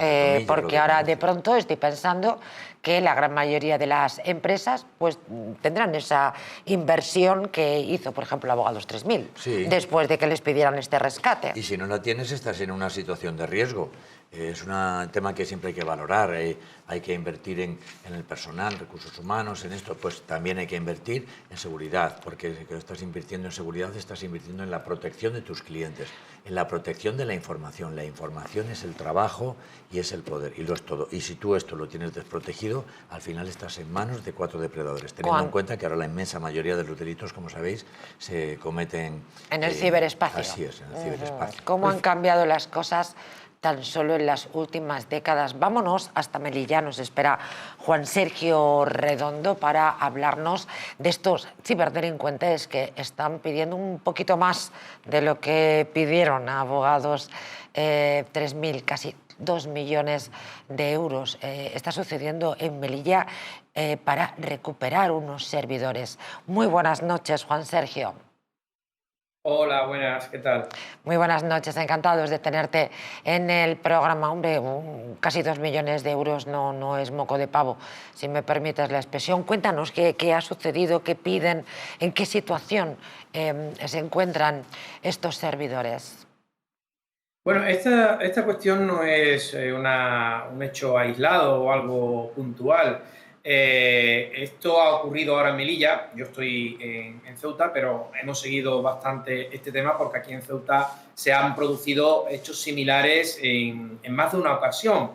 Porque ahora de pronto estoy pensando que la gran mayoría de las empresas pues tendrán esa inversión que hizo, por ejemplo, Abogados 3000, sí, después de que les pidieran este rescate. Y si no la tienes, estás en una situación de riesgo. Es un tema que siempre hay que valorar. Hay que invertir en el personal, recursos humanos, en esto, pues también hay que invertir en seguridad, porque si estás invirtiendo en seguridad, estás invirtiendo en la protección de tus clientes, en la protección de la información. La información es el trabajo y es el poder, y lo es todo. Y si tú esto lo tienes desprotegido, al final estás en manos de 4 depredadores, teniendo en cuenta que ahora la inmensa mayoría de los delitos, como sabéis, se cometen en el ciberespacio. Así es, en el ciberespacio. ¿Cómo han cambiado las cosas tan solo en las últimas décadas? Vámonos hasta Melilla, nos espera Juan Sergio Redondo para hablarnos de estos ciberdelincuentes que están pidiendo un poquito más de lo que pidieron a abogados, 3.000, casi 2 millones de euros. Está sucediendo en Melilla para recuperar unos servidores. Muy buenas noches, Juan Sergio. Hola, buenas, ¿qué tal? Muy buenas noches, encantados de tenerte en el programa. Hombre, casi 2 millones de euros no es moco de pavo, si me permites la expresión. Cuéntanos qué ha sucedido, qué piden, en qué situación se encuentran estos servidores. Bueno, esta cuestión no es un hecho aislado o algo puntual. Esto ha ocurrido ahora en Melilla. Yo estoy en Ceuta, pero hemos seguido bastante este tema porque aquí en Ceuta se han producido hechos similares en más de una ocasión,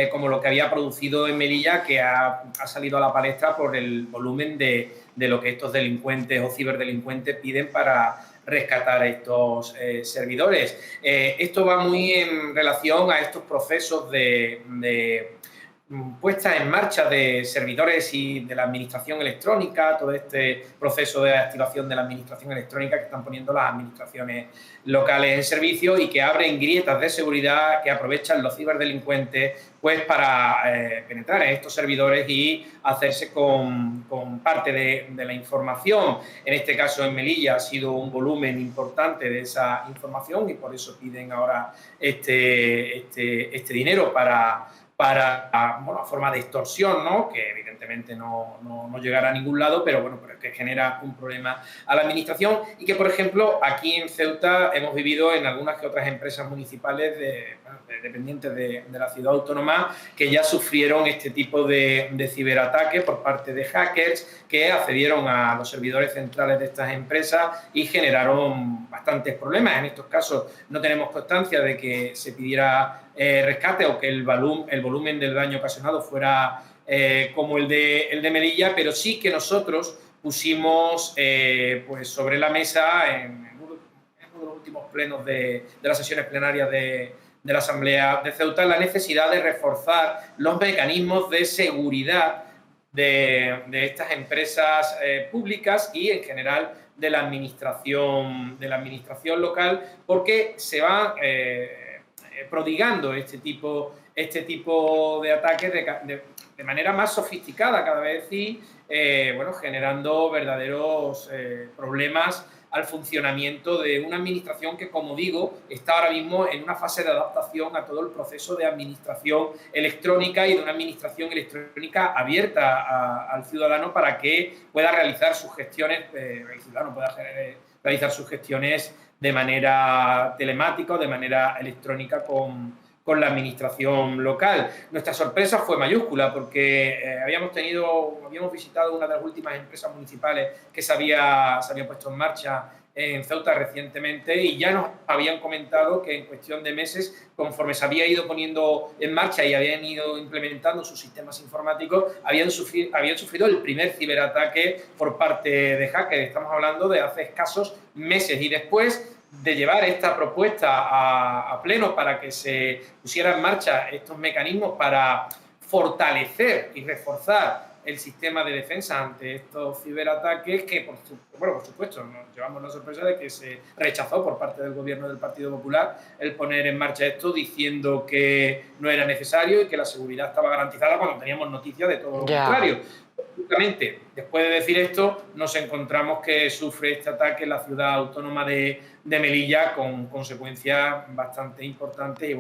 como lo que había producido en Melilla, que ha salido a la palestra por el volumen de lo que estos delincuentes o ciberdelincuentes piden para rescatar estos servidores. Esto va muy en relación a estos procesos de puesta en marcha de servidores y de la administración electrónica, todo este proceso de activación de la administración electrónica que están poniendo las administraciones locales en servicio y que abren grietas de seguridad que aprovechan los ciberdelincuentes pues para penetrar en estos servidores y hacerse con parte de la información. En este caso en Melilla ha sido un volumen importante de esa información y por eso piden ahora este dinero para a forma de extorsión, ¿no? Que evidentemente no llegará a ningún lado, pero bueno, pero que genera un problema a la administración y que, por ejemplo, aquí en Ceuta hemos vivido en algunas que otras empresas municipales dependientes de la ciudad autónoma que ya sufrieron este tipo de ciberataques por parte de hackers que accedieron a los servidores centrales de estas empresas y generaron bastantes problemas. En estos casos no tenemos constancia de que se pidiera rescate o que el volumen del daño ocasionado fuera como el de Melilla, pero sí que nosotros pusimos pues sobre la mesa en uno de los últimos plenos de las sesiones plenarias de la Asamblea de Ceuta la necesidad de reforzar los mecanismos de seguridad de estas empresas públicas y en general de la administración local, porque se va prodigando este tipo de ataques de manera más sofisticada cada vez y generando verdaderos problemas al funcionamiento de una administración que, como digo, está ahora mismo en una fase de adaptación a todo el proceso de administración electrónica y de una administración electrónica abierta al ciudadano para que pueda realizar sus gestiones, el ciudadano pueda realizar sus gestiones de manera telemática o de manera electrónica con la administración local. Nuestra sorpresa fue mayúscula porque habíamos visitado una de las últimas empresas municipales que se había puesto en marcha en Ceuta recientemente y ya nos habían comentado que en cuestión de meses, conforme se había ido poniendo en marcha y habían ido implementando sus sistemas informáticos, habían sufrido el primer ciberataque por parte de hackers. Estamos hablando de hace escasos meses y después de llevar esta propuesta a pleno para que se pusiera en marcha estos mecanismos para fortalecer y reforzar el sistema de defensa ante estos ciberataques que, por supuesto, nos llevamos la sorpresa de que se rechazó por parte del gobierno del Partido Popular el poner en marcha esto diciendo que no era necesario y que la seguridad estaba garantizada cuando teníamos noticias de todo lo contrario. Justamente, después de decir esto, nos encontramos que sufre este ataque la ciudad autónoma de Melilla con consecuencias bastante importantes y,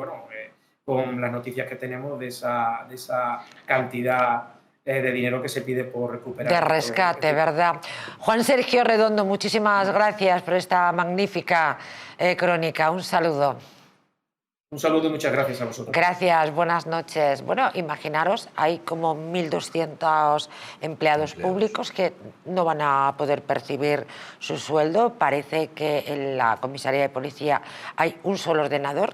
con las noticias que tenemos de esa cantidad de dinero que se pide por recuperar. De rescate, ¿verdad? Juan Sergio Redondo, muchísimas gracias por esta magnífica crónica. Un saludo. Un saludo y muchas gracias a vosotros. Gracias, buenas noches. Bueno, imaginaros, hay como 1.200 empleados públicos que no van a poder percibir su sueldo. Parece que en la comisaría de policía hay un solo ordenador.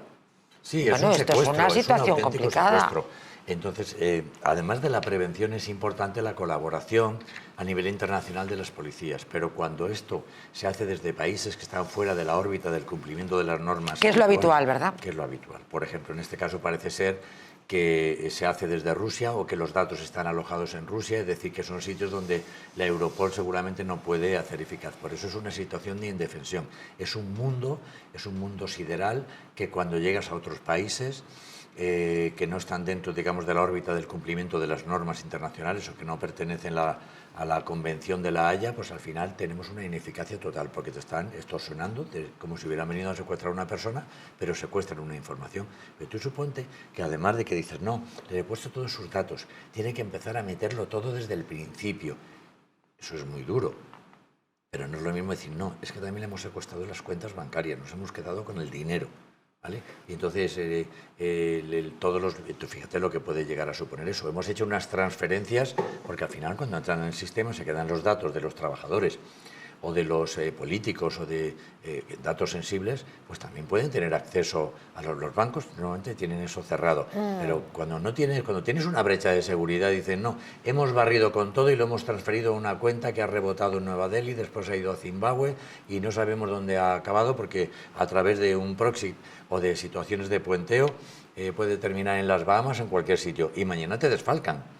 Sí, es bueno, un esto secuestro, es una situación un auténtico complicada. secuestro. Entonces, además de la prevención, es importante la colaboración a nivel internacional de las policías, pero cuando esto se hace desde países que están fuera de la órbita del cumplimiento de las normas... Que es lo habitual, ¿verdad? Que es lo habitual. Por ejemplo, en este caso parece ser que se hace desde Rusia o que los datos están alojados en Rusia, es decir, que son sitios donde la Europol seguramente no puede hacer eficaz. Por eso es una situación de indefensión. Es un mundo sideral que cuando llegas a otros países... que no están dentro, digamos, de la órbita del cumplimiento de las normas internacionales o que no pertenecen a la Convención de la Haya, pues al final tenemos una ineficacia total, porque te están extorsionando como si hubieran venido a secuestrar a una persona, pero secuestran una información. Pero tú suponte que además de que dices, no, le he puesto todos sus datos, tiene que empezar a meterlo todo desde el principio. Eso es muy duro. Pero no es lo mismo decir, no, es que también le hemos secuestrado las cuentas bancarias, nos hemos quedado con el dinero. ¿Vale? Y entonces, fíjate lo que puede llegar a suponer eso. Hemos hecho unas transferencias, porque al final cuando entran en el sistema se quedan los datos de los trabajadores o de los políticos o de datos sensibles, pues también pueden tener acceso a los bancos. Normalmente tienen eso cerrado. Pero cuando tienes una brecha de seguridad, dicen, no, hemos barrido con todo y lo hemos transferido a una cuenta que ha rebotado en Nueva Delhi, después ha ido a Zimbabue y no sabemos dónde ha acabado porque a través de un proxy o de situaciones de puenteo puede terminar en las Bahamas, en cualquier sitio, y mañana te desfalcan.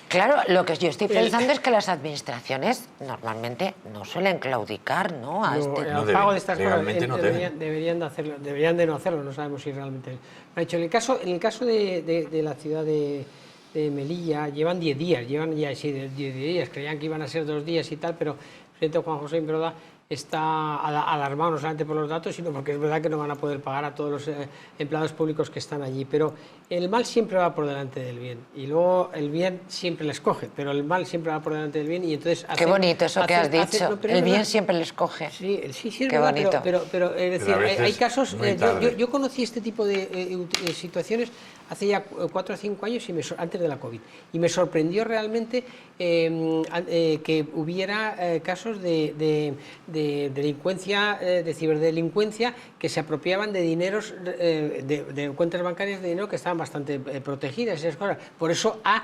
Claro, lo que yo estoy pensando es que las administraciones normalmente no suelen claudicar, ¿no? El pago de estas cosas deberían de no hacerlo, no sabemos si realmente lo ha hecho. En el caso de la ciudad de Melilla, llevan 10 días, llevan ya 10 días, creían que iban a ser 2 días y tal, pero el presidente Juan José Imbroda está alarmado no solamente por los datos, sino porque es verdad que no van a poder pagar a todos los empleados públicos que están allí. Pero el mal siempre va por delante del bien. Y luego el bien siempre les coge, pero el mal siempre va por delante del bien. Y entonces qué bonito eso que has dicho. El bien siempre les coge. Sí, es qué verdad, bonito. Pero es decir, hay casos... Yo conocí este tipo de situaciones hace ya 4 o 5 años, antes de la COVID. Y me sorprendió realmente que hubiera casos de delincuencia, de ciberdelincuencia, que se apropiaban de dineros, de cuentas bancarias de dinero que estaban bastante protegidas. Esas cosas. Por eso ha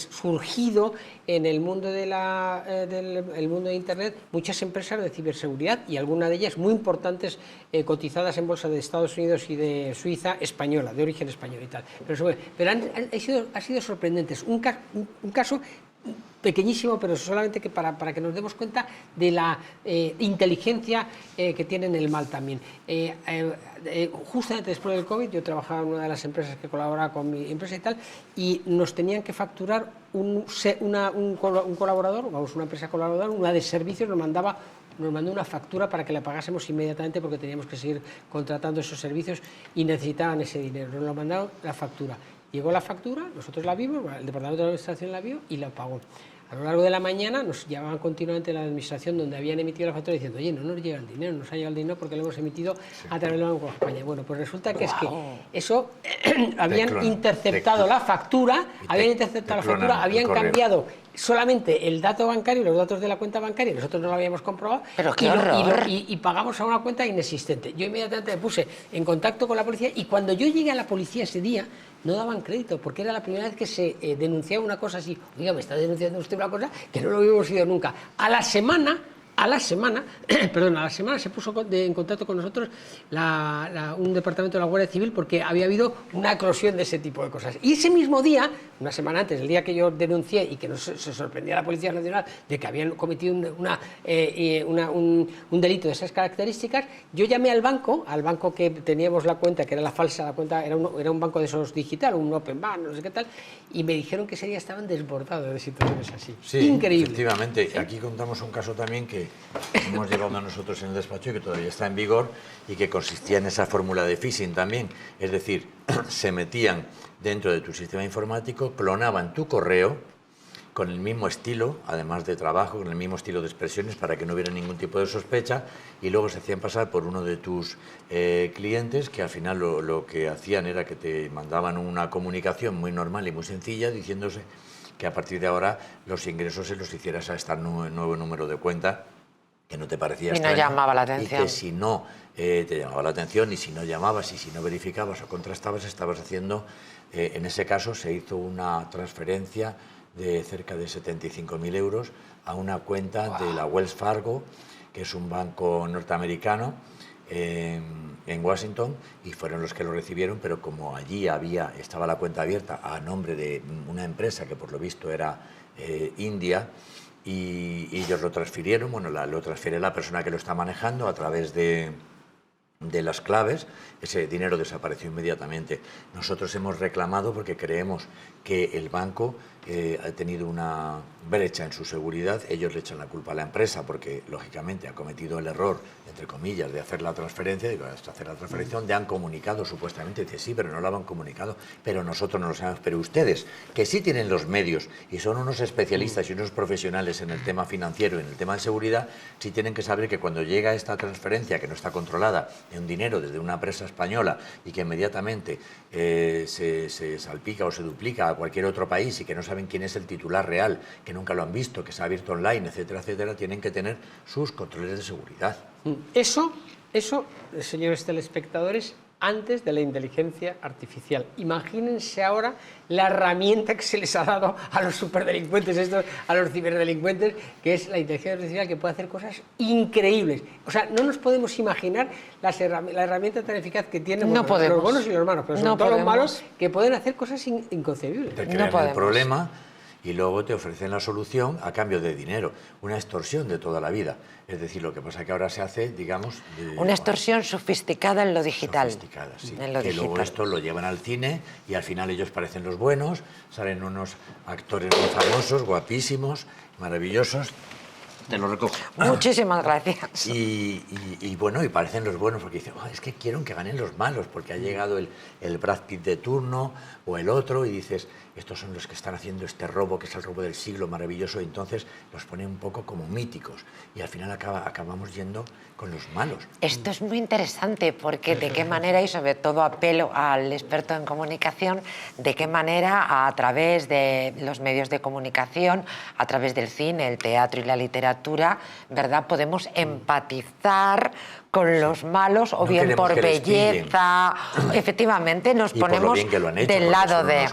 surgido en el mundo del mundo de Internet muchas empresas de ciberseguridad y algunas de ellas muy importantes, cotizadas en bolsa de Estados Unidos y de Suiza, española, de origen español y tal. Pero han sido sorprendentes. Un caso pequeñísimo, pero solamente que para que nos demos cuenta de la inteligencia que tienen el mal también. Justamente después del COVID, yo trabajaba en una de las empresas que colaboraba con mi empresa y tal, y nos tenían que facturar un colaborador, una empresa colaboradora, una de servicios, nos mandó una factura para que la pagásemos inmediatamente porque teníamos que seguir contratando esos servicios y necesitaban ese dinero. Nos lo mandaron la factura. Llegó la factura, nosotros la vimos, el Departamento de Administración la vio y la pagó. A lo largo de la mañana nos llamaban continuamente a la administración donde habían emitido la factura diciendo, oye, no nos llega el dinero, nos ha llegado el dinero porque lo hemos emitido a través del Banco de España. Bueno, pues resulta que es que eso habían interceptado la factura, habían cambiado solamente el dato bancario, los datos de la cuenta bancaria, nosotros no lo habíamos comprobado. Pero qué horror. Y pagamos a una cuenta inexistente. Yo inmediatamente me puse en contacto con la policía y cuando yo llegué a la policía ese día no daban crédito porque era la primera vez que se denunciaba una cosa así. Oiga, me está denunciando usted una cosa que no lo habíamos sido nunca. A la semana se puso en contacto con nosotros un departamento de la Guardia Civil porque había habido una eclosión de ese tipo de cosas. Y ese mismo día, una semana antes, el día que yo denuncié y que se sorprendía a la Policía Nacional de que habían cometido un delito de esas características, yo llamé al banco que teníamos la cuenta, que era la falsa, la cuenta era un banco de esos digital, un open bank, no sé qué tal, y me dijeron que ese día estaban desbordados de situaciones así. Sí, increíble. Efectivamente. ¿Sí? Aquí contamos un caso también que hemos llevado a nosotros en el despacho y que todavía está en vigor y que consistía en esa fórmula de phishing también. Es decir, se metían dentro de tu sistema informático, clonaban tu correo con el mismo estilo, además de trabajo, con el mismo estilo de expresiones para que no hubiera ningún tipo de sospecha, y luego se hacían pasar por uno de tus clientes, que al final lo que hacían era que te mandaban una comunicación muy normal y muy sencilla diciéndose que a partir de ahora los ingresos se los hicieras a este nuevo número de cuenta, que no te parecía y extraño, no llamaba la atención. y que si no te llamaba la atención, y si no llamabas y si no verificabas o contrastabas, estabas haciendo, en ese caso se hizo una transferencia de cerca de 75.000 euros a una cuenta de la Wells Fargo, que es un banco norteamericano en Washington, y fueron los que lo recibieron, pero como allí estaba la cuenta abierta a nombre de una empresa que por lo visto era india, y ellos lo transfirieron, bueno, lo transfiere la persona que lo está manejando a través de las claves, ese dinero desapareció inmediatamente. Nosotros hemos reclamado porque creemos que el banco ha tenido una brecha en su seguridad. Ellos le echan la culpa a la empresa porque, lógicamente, ha cometido el error, entre comillas, de hacer la transferencia. Digo, hasta hacer la transferencia, donde han comunicado supuestamente. Dice, sí, pero no lo han comunicado, pero nosotros no lo sabemos. Pero ustedes, que sí tienen los medios y son unos especialistas y unos profesionales en el tema financiero y en el tema de seguridad, sí tienen que saber que cuando llega esta transferencia, que no está controlada, de un dinero desde una empresa española y que inmediatamente se salpica o se duplica a cualquier otro país y que no saben quién es el titular real, que nunca lo han visto, que se ha abierto online, etcétera, etcétera, tienen que tener sus controles de seguridad. Eso, señores telespectadores, antes de la inteligencia artificial. Imagínense ahora la herramienta que se les ha dado a los superdelincuentes estos, a los ciberdelincuentes, que es la inteligencia artificial, que puede hacer cosas increíbles. O sea, no nos podemos imaginar la herramienta tan eficaz que tienen los buenos y los malos, pero sobre todo los malos, que pueden hacer cosas inconcebibles. Te crean el problema y luego te ofrecen la solución a cambio de dinero. Una extorsión de toda la vida. Es decir, lo que pasa es que ahora se hace, digamos... una extorsión sofisticada en lo digital. Sofisticada, sí. Luego esto lo llevan al cine y al final ellos parecen los buenos, salen unos actores muy famosos, guapísimos, maravillosos. Te lo recojo. Muchísimas gracias. Y bueno, y parecen los buenos porque dicen, es que quieren que ganen los malos porque ha llegado el Brad Pitt de turno o el otro, y dices, estos son los que están haciendo este robo, que es el robo del siglo, maravilloso, y entonces los ponen un poco como míticos y al final acabamos yendo con los malos. Esto es muy interesante porque de qué manera, y sobre todo apelo al experto en comunicación, de qué manera a través de los medios de comunicación, a través del cine, el teatro y la literatura, ¿verdad?, podemos empatizar con los malos, o bien por belleza, efectivamente nos ponemos del lado de...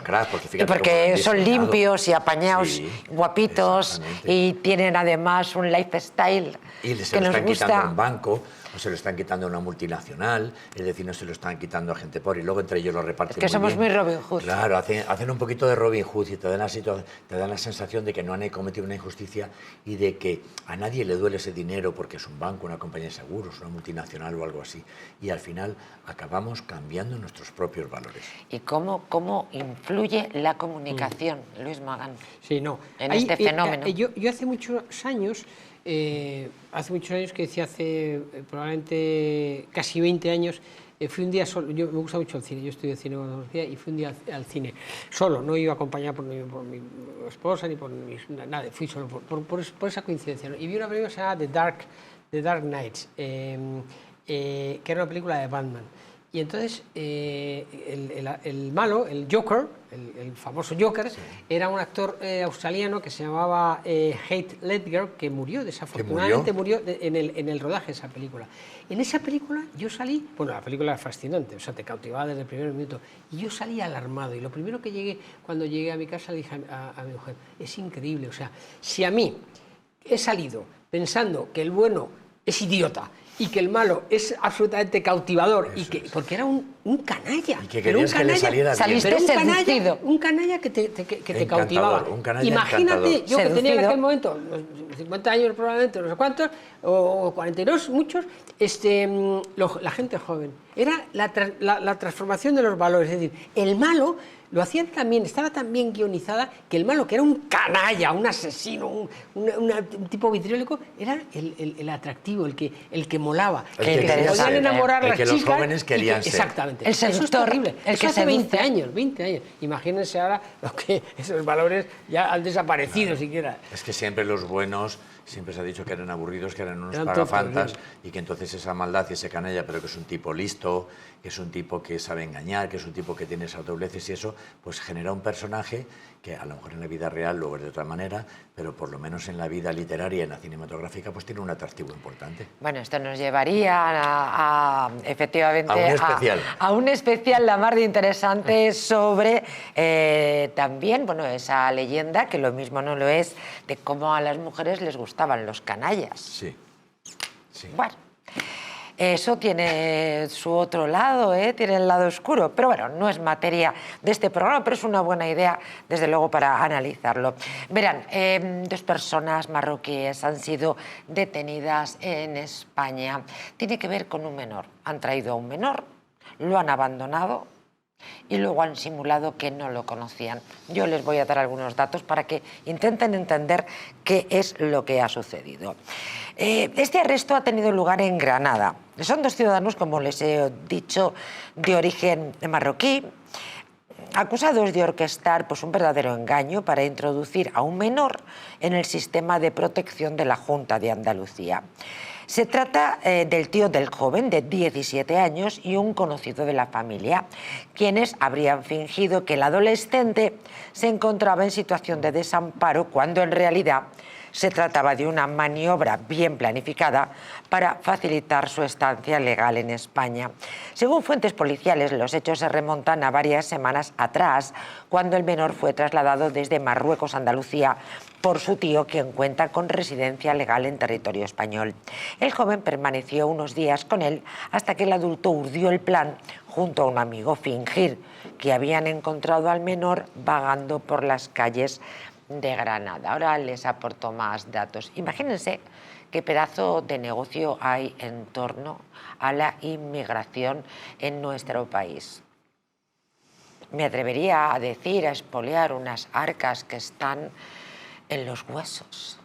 Porque son limpios y apañados, guapitos, y tienen además un lifestyle que nos gusta. Y se lo están quitando a un banco, o se lo están quitando a una multinacional, es decir, no se lo están quitando a gente pobre, y luego entre ellos lo reparten. Es que somos muy Robin Hood. Claro, hacen un poquito de Robin Hood y te dan la sensación de que no han cometido una injusticia y de que a nadie le duele ese dinero porque es un banco, una compañía de seguros, una multinacional o algo así. Y al final acabamos cambiando nuestros propios valores. ¿Y cómo influye la comunicación, Luis Magán? Sí, no. En este fenómeno. Yo hace muchos años... que decía, hace probablemente casi 20 años, fui un día solo. Yo me gusta mucho el cine, yo estudio cine y fui un día al cine solo, no iba acompañado por mi esposa ni por nada, fui solo por esa coincidencia, ¿no? Y vi una película que se llama The Dark Knight, que era una película de Batman. Y entonces el malo, el Joker, el famoso Joker, sí, era un actor australiano que se llamaba Heath Ledger, que murió, desafortunadamente murió en el rodaje de esa película. En esa película yo salí, bueno, la película es fascinante, o sea, te cautivaba desde el primer minuto, y yo salí alarmado, y lo primero que cuando llegué a mi casa le dije a mi mujer, es increíble, o sea, si a mí he salido pensando que el bueno es idiota y que el malo es absolutamente cautivador, porque era un canalla. Y que querías que le saliera bien. Saliste un canalla que te cautivaba. Imagínate, yo que tenía en aquel momento 50 años probablemente, no sé cuántos, o 42, muchos, la gente joven. Era la transformación de los valores, es decir, el malo lo hacían también, estaba tan bien guionizada que el malo, que era un canalla, un asesino, un tipo vitriólico, era el atractivo, el que molaba. El que se podían enamorar las que chicas. los jóvenes querían ser. Exactamente. El seductor, eso es terrible. el que hace seduce. 20 años. Imagínense ahora lo que esos valores ya han desaparecido siquiera. Es que siempre los buenos, siempre se ha dicho que eran aburridos, que eran unos Eran pagafantas, tontos, y que entonces esa maldad y ese canalla, pero que es un tipo listo, que es un tipo que sabe engañar, que es un tipo que tiene esas dobleces y eso, pues genera un personaje que a lo mejor en la vida real lo ves de otra manera, pero por lo menos en la vida literaria y en la cinematográfica pues tiene un atractivo importante. Bueno, esto nos llevaría efectivamente a un especial la más de interesante sobre también, bueno, esa leyenda, que lo mismo no lo es, de cómo a las mujeres les gustaban los canallas. Sí, sí. Bueno, eso tiene su otro lado, tiene el lado oscuro, pero bueno, no es materia de este programa, pero es una buena idea, desde luego, para analizarlo. Verán, 2 personas marroquíes han sido detenidas en España. Tiene que ver con un menor. Han traído a un menor, lo han abandonado y luego han simulado que no lo conocían. Yo les voy a dar algunos datos para que intenten entender qué es lo que ha sucedido. Este arresto ha tenido lugar en Granada. Son 2 ciudadanos, como les he dicho, de origen marroquí, acusados de orquestar pues, un verdadero engaño para introducir a un menor en el sistema de protección de la Junta de Andalucía. Se trata del tío del joven, de 17 años, y un conocido de la familia, quienes habrían fingido que el adolescente se encontraba en situación de desamparo cuando en realidad se trataba de una maniobra bien planificada para facilitar su estancia legal en España. Según fuentes policiales, los hechos se remontan a varias semanas atrás, cuando el menor fue trasladado desde Marruecos a Andalucía por su tío, quien cuenta con residencia legal en territorio español. El joven permaneció unos días con él hasta que el adulto urdió el plan, junto a un amigo, fingir que habían encontrado al menor vagando por las calles de Granada. Ahora les aporto más datos. Imagínense qué pedazo de negocio hay en torno a la inmigración en nuestro país. Me atrevería a decir, a expoliar unas arcas que están en los huesos.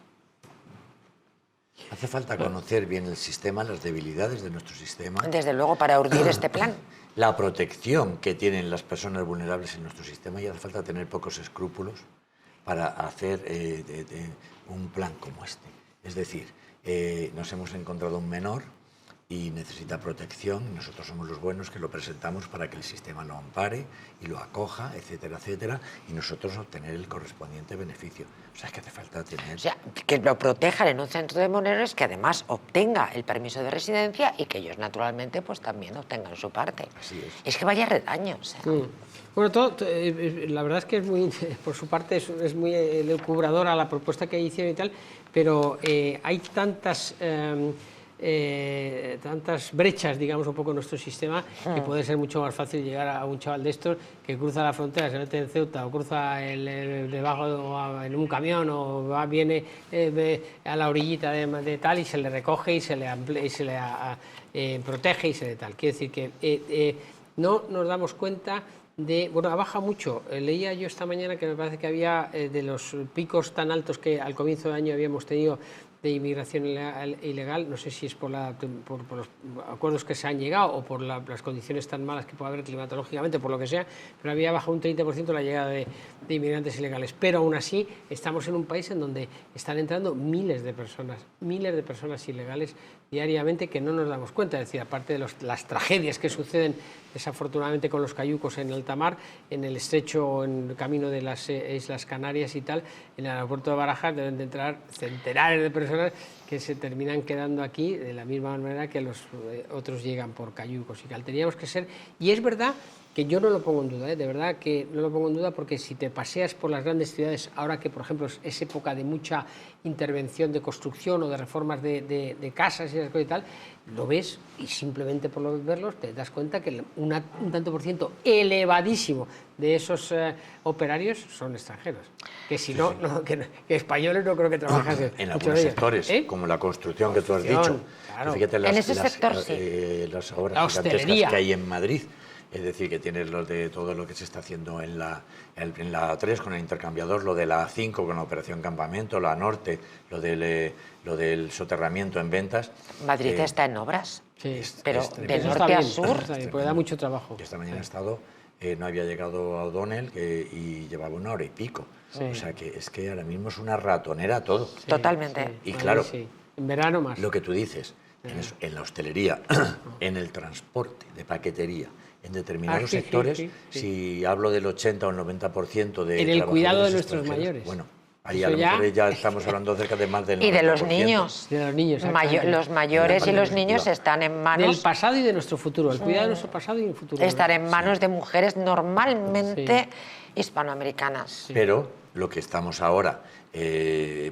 Hace falta conocer bien el sistema, las debilidades de nuestro sistema. Desde luego, para urdir este plan. La protección que tienen las personas vulnerables en nuestro sistema, y hace falta tener pocos escrúpulos para hacer un plan como este. Es decir, nos hemos encontrado un menor y necesita protección, nosotros somos los buenos que lo presentamos para que el sistema lo ampare y lo acoja, etcétera, etcétera, y nosotros obtener el correspondiente beneficio. O sea, es que hace falta tener... O sea, que lo protejan en un centro de menores, que además obtenga el permiso de residencia y que ellos, naturalmente, pues también obtengan su parte. Así es. Es que vaya redaños. Bueno, la verdad es que es muy, por su parte, es muy elucubradora la propuesta que hicieron y tal, pero hay tantas brechas, digamos, un poco en nuestro sistema, que puede ser mucho más fácil llegar a un chaval de estos que cruza la frontera, se mete en Ceuta o cruza debajo en un camión o viene a la orillita de tal y se le recoge y se le protege y se le tal. Quiere decir que no nos damos cuenta de... Bueno, baja mucho. Leía yo esta mañana que me parece que había de los picos tan altos que al comienzo de año habíamos tenido de inmigración ilegal, no sé si es por los acuerdos que se han llegado o por las condiciones tan malas que puede haber climatológicamente, por lo que sea, pero había bajado un 30% la llegada de inmigrantes ilegales. Pero aún así estamos en un país en donde están entrando miles de personas ilegales diariamente que no nos damos cuenta. Es decir, aparte de las tragedias que suceden desafortunadamente con los cayucos en alta mar, en el estrecho, en el camino de las Islas Canarias y tal, en el aeropuerto de Barajas deben de entrar centenares de personas que se terminan quedando aquí de la misma manera que los otros llegan por cayucos y tal. Teníamos que ser, y es verdad que yo no lo pongo en duda, de verdad que no lo pongo en duda, porque si te paseas por las grandes ciudades, ahora que por ejemplo es época de mucha intervención de construcción o de reformas de casas y y tal, lo ves y simplemente por verlos te das cuenta que un tanto por ciento elevadísimo de esos operarios son extranjeros, que si no, que españoles no creo que trabajasen en algunos sectores, como la construcción que tú has dicho. Claro. Fíjate en ese sector, las obras gigantescas que hay en Madrid. Es decir, que tienes lo de todo lo que se está haciendo en la A3 con el intercambiador, lo de la A5 con la operación Campamento, la Norte, lo del soterramiento en Ventas. Madrid está en obras, Sí, pero es de tremendo. norte a sur. Está bien, porque da mucho trabajo. Yo esta mañana he estado, no había llegado a O'Donnell y llevaba 1 hora y pico. Sí. O sea que es que ahora mismo es una ratonera todo. Totalmente. Y Ahí claro, sí. En verano más. lo que tú dices, en la hostelería, en el transporte de paquetería, en determinados sí, sectores, sí. si hablo del 80 o el 90% de En el cuidado de trabajadores nuestros extranjeros, mayores. bueno, ahí Eso a lo mejor ya estamos hablando cerca de más del 90%. Y de los niños. De los niños, exactamente. Los mayores y los niños están en Del manos, pasado y de nuestro futuro. El cuidado de nuestro pasado y el futuro. están en manos de mujeres normalmente hispanoamericanas. Pero lo que estamos ahora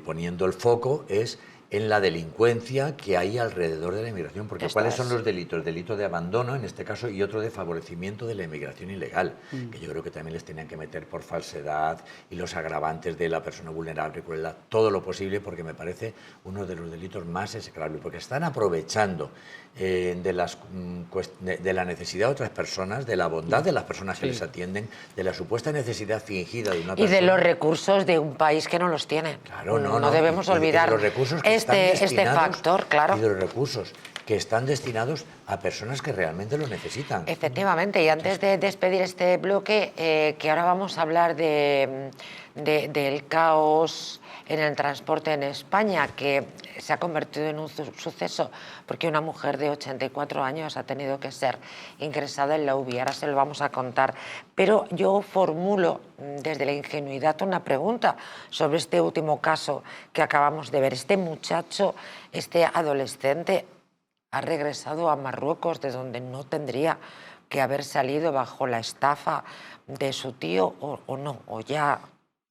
poniendo el foco es en la delincuencia que hay alrededor de la inmigración, porque ¿cuáles son los delitos? Delito de abandono, en este caso, y otro de favorecimiento de la inmigración ilegal, que yo creo que también les tenían que meter por falsedad y los agravantes de la persona vulnerable, crueldad, todo lo posible, porque me parece uno de los delitos más execrables, porque están aprovechando de la necesidad de otras personas, de la bondad de las personas que les atienden, de la supuesta necesidad fingida de una Y persona. de los recursos de un país que no los tiene. Claro, no debemos y de olvidar los recursos que están este destinados, factor, claro. Y de los recursos que están destinados a personas que realmente lo necesitan. Efectivamente, y antes de despedir este bloque, que ahora vamos a hablar del caos en el transporte en España, que se ha convertido en un suceso porque una mujer de 84 años ha tenido que ser ingresada en la UBI. Ahora se lo vamos a contar. Pero yo formulo desde la ingenuidad una pregunta sobre este último caso que acabamos de ver. Este muchacho, este adolescente, ha regresado a Marruecos, de donde no tendría que haber salido bajo la estafa de su tío, o no, o ya...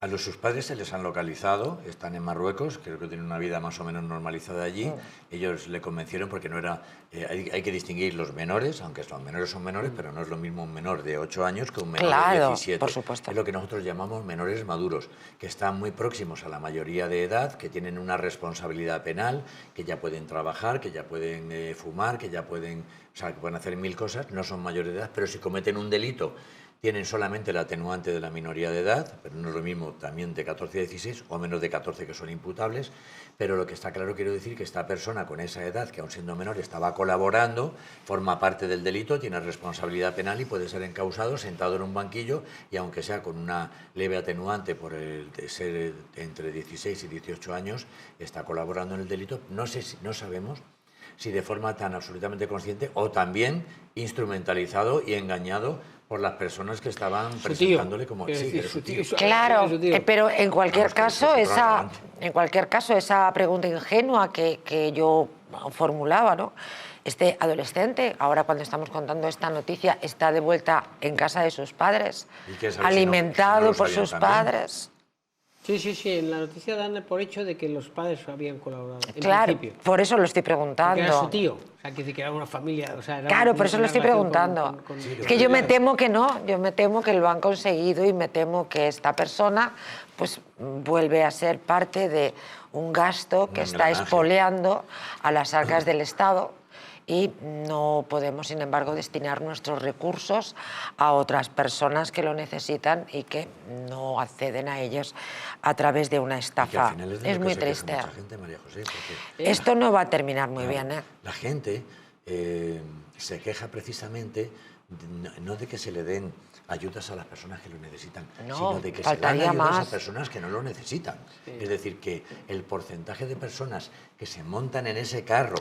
A sus padres se les han localizado, están en Marruecos, creo que tienen una vida más o menos normalizada allí. Ellos le convencieron porque no era... hay que distinguir los menores, aunque son menores, pero no es lo mismo un menor de 8 años que un menor de 17. Por supuesto. Es lo que nosotros llamamos menores maduros, que están muy próximos a la mayoría de edad, que tienen una responsabilidad penal, que ya pueden trabajar, que ya pueden fumar, que ya pueden... O sea, que pueden hacer 1000 cosas, no son mayores de edad, pero si cometen un delito... Tienen solamente el atenuante de la minoría de edad, pero no es lo mismo también de 14 a 16 o menos de 14 que son imputables, pero lo que está claro, quiero decir, que esta persona con esa edad, que aun siendo menor estaba colaborando, forma parte del delito, tiene responsabilidad penal y puede ser encausado sentado en un banquillo, y aunque sea con una leve atenuante por el de ser entre 16 y 18 años, está colaborando en el delito. No sabemos si de forma tan absolutamente consciente o también instrumentalizado y engañado por las personas que estaban presentándole como su tío. Claro, pero en cualquier caso, esa pregunta ingenua que yo formulaba, ¿no? Este adolescente, ahora cuando estamos contando esta noticia, está de vuelta en casa de sus padres, alimentado por sus padres. Sí, en la noticia dan por hecho de que los padres habían colaborado. Claro, principio. por eso lo estoy preguntando. Porque era su tío, o sea, que era una familia. O sea, era claro, por eso lo estoy preguntando. Es que yo me temo que no, yo me temo que lo han conseguido y me temo que esta persona pues vuelve a ser parte de un gasto que está expoliando a las arcas del Estado. Y no podemos, sin embargo, destinar nuestros recursos a otras personas que lo necesitan y que no acceden a ellos a través de una estafa. Es muy triste. Mucha gente, María José, esto no va a terminar muy bien. La gente se queja precisamente no de que se le den ayudas a las personas que lo necesitan, sino de que se dan ayudas a personas que no lo necesitan. Es decir, que el porcentaje de personas que se montan en ese carro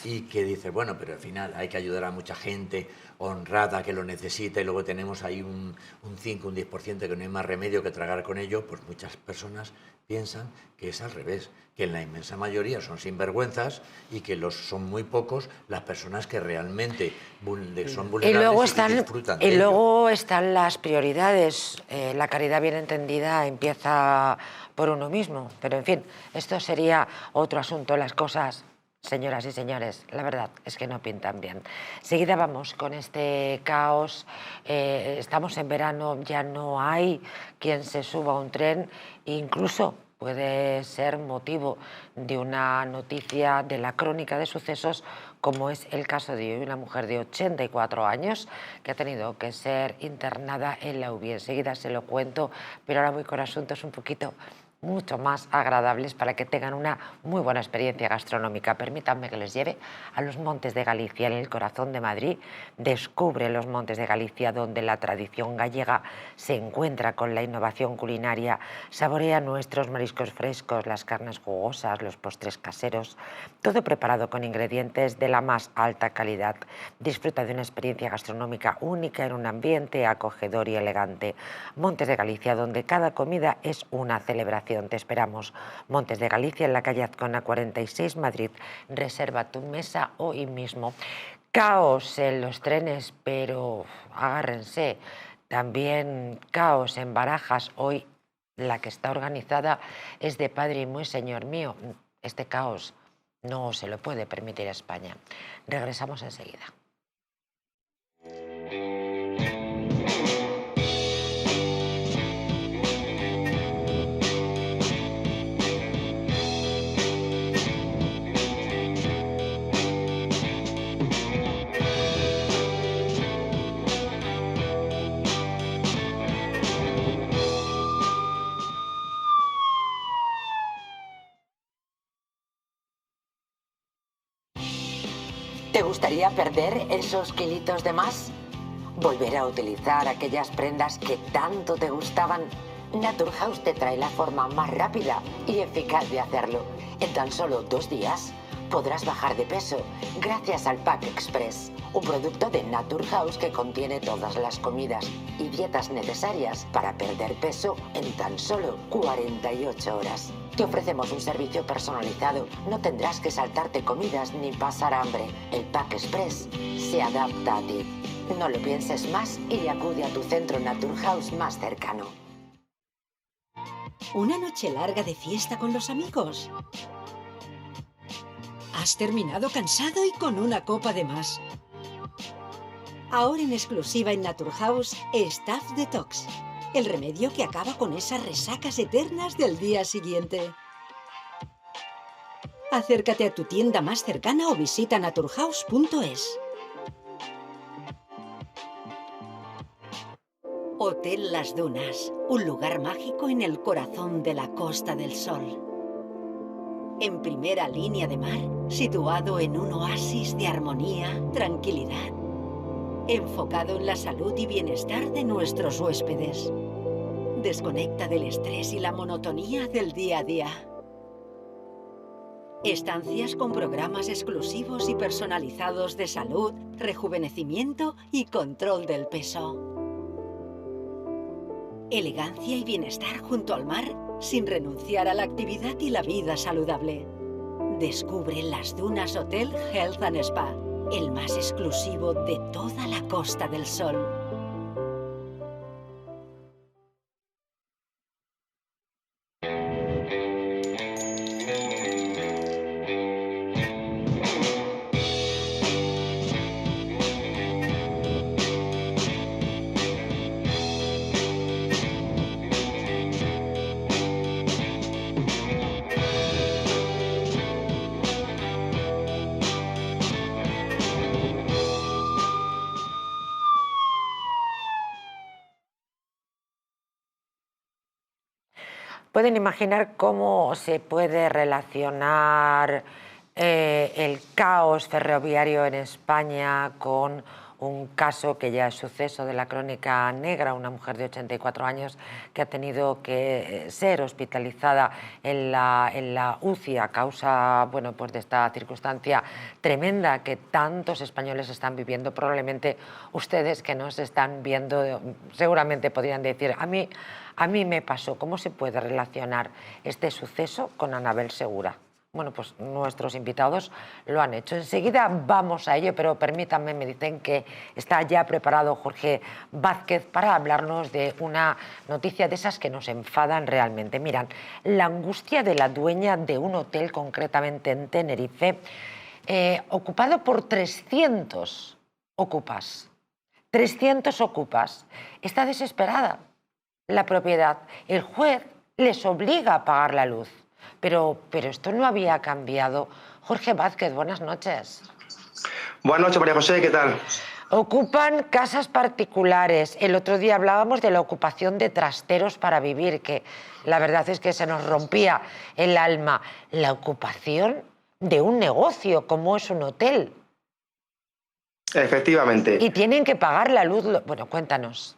y que dicen, bueno, pero al final hay que ayudar a mucha gente honrada que lo necesita, y luego tenemos ahí un 5, un 10% que no hay más remedio que tragar con ello, pues muchas personas piensan que es al revés, que en la inmensa mayoría son sinvergüenzas y que son muy pocos las personas que realmente son vulnerables y disfrutan de ello. Y luego están las prioridades. La caridad bien entendida empieza por uno mismo. Pero, en fin, esto sería otro asunto. Las cosas, señoras y señores, la verdad es que no pintan bien. Seguida vamos con este caos. Estamos en verano, ya no hay quien se suba a un tren. Incluso puede ser motivo de una noticia de la crónica de sucesos, como es el caso de hoy, una mujer de 84 años que ha tenido que ser internada en la UBI. Enseguida se lo cuento, pero ahora voy con asuntos un poquito mucho más agradables para que tengan una muy buena experiencia gastronómica. Permítanme que les lleve a los Montes de Galicia, en el corazón de Madrid. Descubre los Montes de Galicia, donde la tradición gallega se encuentra con la innovación culinaria. Saborea nuestros mariscos frescos, las carnes jugosas, los postres caseros, todo preparado con ingredientes de la más alta calidad. Disfruta de una experiencia gastronómica única en un ambiente acogedor y elegante. Montes de Galicia, donde cada comida es una celebración. Te esperamos. Montes de Galicia, en la calle Azcona 46, Madrid. Reserva tu mesa hoy mismo. Caos en los trenes, pero agárrense. También caos en Barajas. Hoy la que está organizada es de Padre y Muy Señor Mío. Este caos no se lo puede permitir a España. Regresamos enseguida. ¿Te gustaría perder esos kilitos de más? ¿Volver a utilizar aquellas prendas que tanto te gustaban? Naturhaus te trae la forma más rápida y eficaz de hacerlo. En tan solo 2 días podrás bajar de peso gracias al Pack Express, un producto de Naturhaus que contiene todas las comidas y dietas necesarias para perder peso en tan solo 48 horas. Te ofrecemos un servicio personalizado, no tendrás que saltarte comidas ni pasar hambre. El Pack Express se adapta a ti. No lo pienses más y acude a tu centro Naturhaus más cercano. ¿Una noche larga de fiesta con los amigos? ¿Has terminado cansado y con una copa de más? Ahora en exclusiva en Naturhaus, Staff Detox. El remedio que acaba con esas resacas eternas del día siguiente. Acércate a tu tienda más cercana o visita naturhaus.es. Hotel Las Dunas, un lugar mágico en el corazón de la Costa del Sol. En primera línea de mar, situado en un oasis de armonía, tranquilidad, enfocado en la salud y bienestar de nuestros huéspedes. Desconecta del estrés y la monotonía del día a día. Estancias con programas exclusivos y personalizados de salud, rejuvenecimiento y control del peso. Elegancia y bienestar junto al mar, sin renunciar a la actividad y la vida saludable. Descubre Las Dunas Hotel Health and Spa, el más exclusivo de toda la Costa del Sol. Pueden imaginar cómo se puede relacionar el caos ferroviario en España con un caso que ya es suceso de la crónica negra, una mujer de 84 años que ha tenido que ser hospitalizada en la UCI a causa, bueno, pues de esta circunstancia tremenda que tantos españoles están viviendo. Probablemente ustedes que nos están viendo seguramente podrían decir, a mí me pasó. ¿Cómo se puede relacionar este suceso con Anabel Segura? Bueno, pues nuestros invitados lo han hecho. Enseguida vamos a ello, pero permítanme, me dicen que está ya preparado Jorge Vázquez para hablarnos de una noticia de esas que nos enfadan realmente. Miran, la angustia de la dueña de un hotel, concretamente en Tenerife, ocupado por 300 ocupas. 300 ocupas. Está desesperada la propiedad. El juez les obliga a pagar la luz. Pero esto no había cambiado. Jorge Vázquez, buenas noches. Buenas noches, María José, ¿qué tal? Ocupan casas particulares. El otro día hablábamos de la ocupación de trasteros para vivir, que la verdad es que se nos rompía el alma. La ocupación de un negocio como es un hotel. Efectivamente. Y tienen que pagar la luz. Bueno, cuéntanos.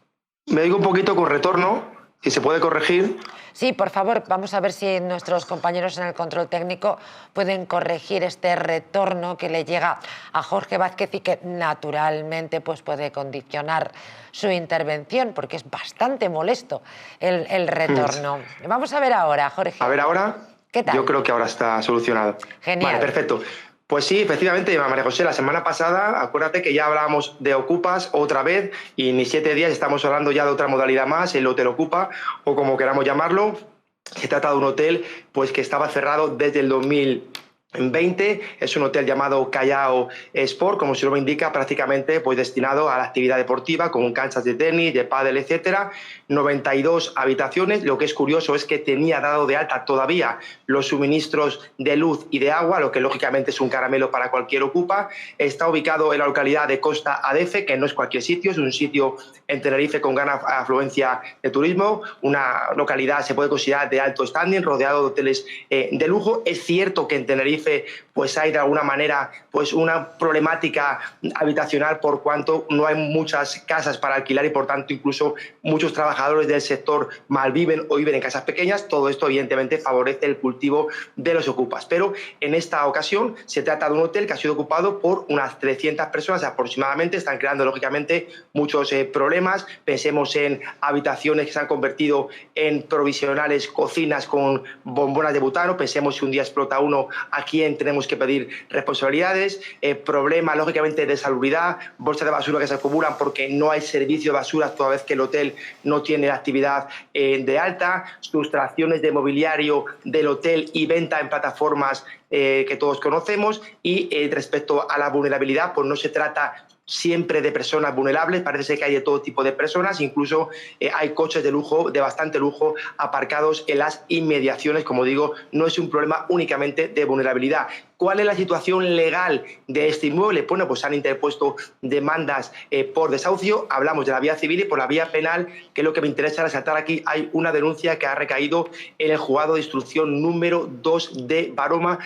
Me digo un poquito con retorno, si se puede corregir. Sí, por favor, vamos a ver si nuestros compañeros en el control técnico pueden corregir este retorno que le llega a Jorge Vázquez y que naturalmente pues, puede condicionar su intervención, porque es bastante molesto el retorno. Vamos a ver ahora, Jorge. A ver ahora. ¿Qué tal? Yo creo que ahora está solucionado. Genial. Vale, perfecto. Pues sí, efectivamente, María José, la semana pasada, acuérdate que ya hablábamos de Ocupas otra vez y ni 7 días estamos hablando ya de otra modalidad más, el Hotel Ocupa, o como queramos llamarlo. Se trata de un hotel pues, que estaba cerrado desde el 2020, es un hotel llamado Callao Sport, como su nombre indica, prácticamente pues, destinado a la actividad deportiva, con canchas de tenis, de pádel, etcétera. 92 habitaciones. Lo que es curioso es que tenía dado de alta todavía los suministros de luz y de agua, lo que lógicamente es un caramelo para cualquier ocupa. Está ubicado en la localidad de Costa Adefe, que no es cualquier sitio, es un sitio en Tenerife con gran afluencia de turismo, una localidad se puede considerar de alto standing, rodeado de hoteles de lujo. Es cierto que en Tenerife pues hay de alguna manera pues una problemática habitacional por cuanto no hay muchas casas para alquilar y por tanto incluso muchos trabajadores del sector malviven o viven en casas pequeñas. Todo esto evidentemente favorece el cultivo de los ocupas. Pero en esta ocasión se trata de un hotel que ha sido ocupado por unas 300 personas aproximadamente. Están creando lógicamente muchos problemas. Pensemos en habitaciones que se han convertido en provisionales cocinas con bombonas de butano. Pensemos si un día explota uno, a quién tenemos que pedir responsabilidades. Problemas lógicamente de salubridad, bolsas de basura que se acumulan porque no hay servicio de basura toda vez que el hotel no tiene la actividad de alta, sustracciones de mobiliario del hotel y venta en plataformas que todos conocemos. Y respecto a la vulnerabilidad, pues no se trata siempre de personas vulnerables, parece que hay de todo tipo de personas, incluso hay coches de lujo, de bastante lujo, aparcados en las inmediaciones. Como digo, no es un problema únicamente de vulnerabilidad. ¿Cuál es la situación legal de este inmueble? Bueno, pues han interpuesto demandas por desahucio. Hablamos de la vía civil y por la vía penal, que es lo que me interesa resaltar aquí. Hay una denuncia que ha recaído en el juzgado de instrucción número 2 de Arona,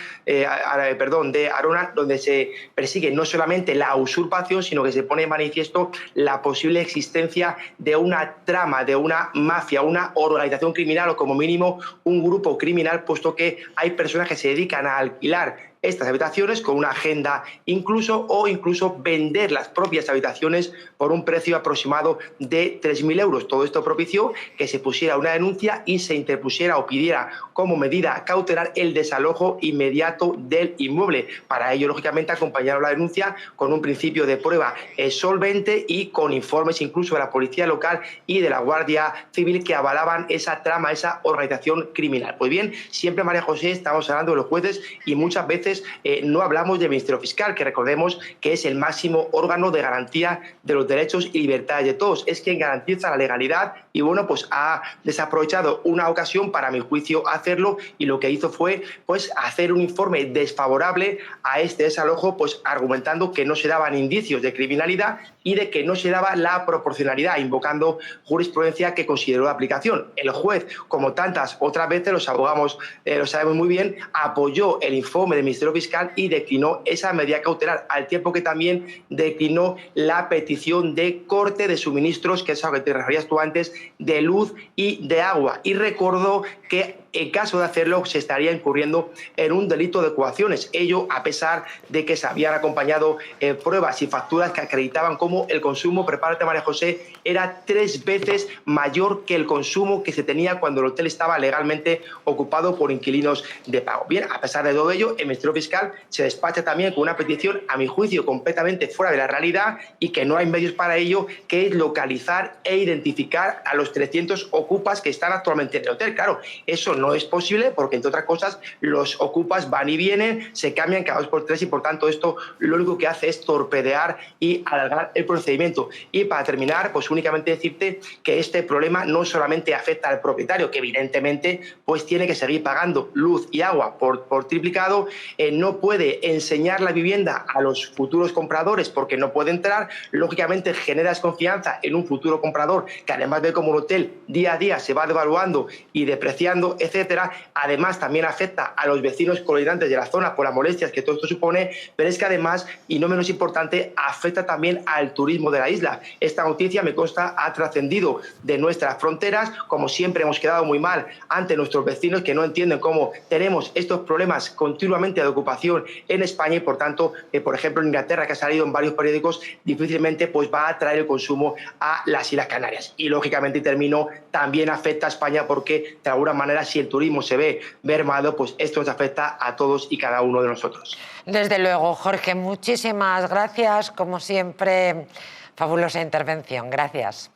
donde se persigue no solamente la usurpación, sino que se pone en manifiesto la posible existencia de una trama, de una mafia, una organización criminal o como mínimo un grupo criminal, puesto que hay personas que se dedican a alquilar estas habitaciones con una agenda incluso vender las propias habitaciones por un precio aproximado de 3.000 euros. Todo esto propició que se pusiera una denuncia y se interpusiera o pidiera como medida cautelar el desalojo inmediato del inmueble. Para ello, lógicamente, acompañaron la denuncia con un principio de prueba solvente y con informes incluso de la Policía Local y de la Guardia Civil que avalaban esa trama, esa organización criminal. Pues bien, siempre, María José, estamos hablando de los jueces y muchas veces no hablamos del Ministerio Fiscal, que recordemos que es el máximo órgano de garantía de los derechos y libertades de todos. Es quien garantiza la legalidad y, bueno, pues ha desaprovechado una ocasión para, a mi juicio, hacerlo, y lo que hizo fue pues hacer un informe desfavorable a este desalojo, pues argumentando que no se daban indicios de criminalidad y de que no se daba la proporcionalidad, invocando jurisprudencia que consideró de aplicación. El juez, como tantas otras veces, los abogados lo sabemos muy bien, apoyó el informe del Ministerio Fiscal y declinó esa medida cautelar, al tiempo que también declinó la petición de corte de suministros, que es a lo que te referías tú antes, de luz y de agua, y recordó que en caso de hacerlo se estaría incurriendo en un delito de coacciones. Ello a pesar de que se habían acompañado pruebas y facturas que acreditaban cómo el consumo, prepárate María José, era 3 veces mayor que el consumo que se tenía cuando el hotel estaba legalmente ocupado por inquilinos de pago. Bien, a pesar de todo ello, el Ministerio Fiscal se despacha también con una petición, a mi juicio, completamente fuera de la realidad y que no hay medios para ello, que es localizar e identificar a los 300 ocupas que están actualmente en el hotel. Claro, eso no no es posible porque, entre otras cosas, los ocupas van y vienen, se cambian cada 2 por 3 y, por tanto, esto lo único que hace es torpedear y alargar el procedimiento. Y para terminar, pues únicamente decirte que este problema no solamente afecta al propietario, que evidentemente pues tiene que seguir pagando luz y agua por triplicado, no puede enseñar la vivienda a los futuros compradores porque no puede entrar, lógicamente genera desconfianza en un futuro comprador que además ve como el hotel día a día se va devaluando y depreciando, etcétera. Además también afecta a los vecinos colindantes de la zona por las molestias que todo esto supone, pero es que además, y no menos importante, afecta también al turismo de la isla. Esta noticia, me consta, ha trascendido de nuestras fronteras. Como siempre, hemos quedado muy mal ante nuestros vecinos que no entienden cómo tenemos estos problemas continuamente de ocupación en España y, por tanto, por ejemplo, en Inglaterra, que ha salido en varios periódicos, difícilmente pues va a atraer el consumo a las Islas Canarias. Y, lógicamente, y termino, también afecta a España porque, de alguna manera, si el turismo se ve mermado, pues esto nos afecta a todos y cada uno de nosotros. Desde luego, Jorge, muchísimas gracias. Como siempre, fabulosa intervención. Gracias.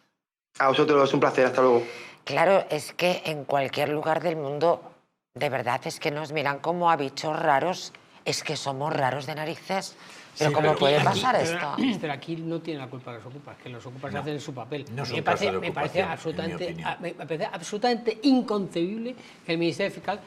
A vosotros, es un placer. Hasta luego. Claro, es que en cualquier lugar del mundo, de verdad, es que nos miran como a bichos raros. Es que somos raros de narices. Pero Sí, ¿cómo puede pasar pero, esto? Pero aquí no tiene la culpa los ocupas, que los ocupas hacen su papel. No son me casos de me parece absolutamente inconcebible que el Ministerio Fiscal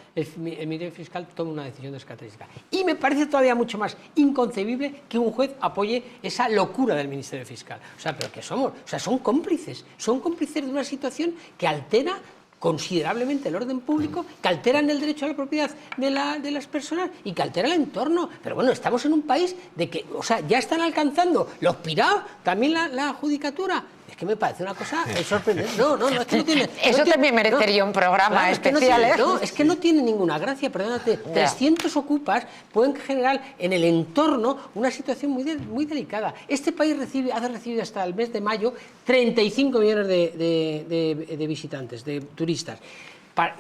tome una decisión de esa característica. Y me parece todavía mucho más inconcebible que un juez apoye esa locura del Ministerio Fiscal. O sea, ¿pero qué somos? O sea, son cómplices de una situación que altera considerablemente el orden público, que alteran el derecho a la propiedad de las personas y que altera el entorno. Pero bueno, estamos en un país de que, o sea, ya están alcanzando los pirados, también la judicatura. Es que me parece una cosa sorprendente. No, es que no tiene... Eso también merecería un programa especial, ¿eh? No, es que no tiene ninguna gracia, perdónate. 300 ocupas pueden generar en el entorno una situación muy delicada. Este país ha recibido hasta el mes de mayo 35 millones de visitantes, de turistas,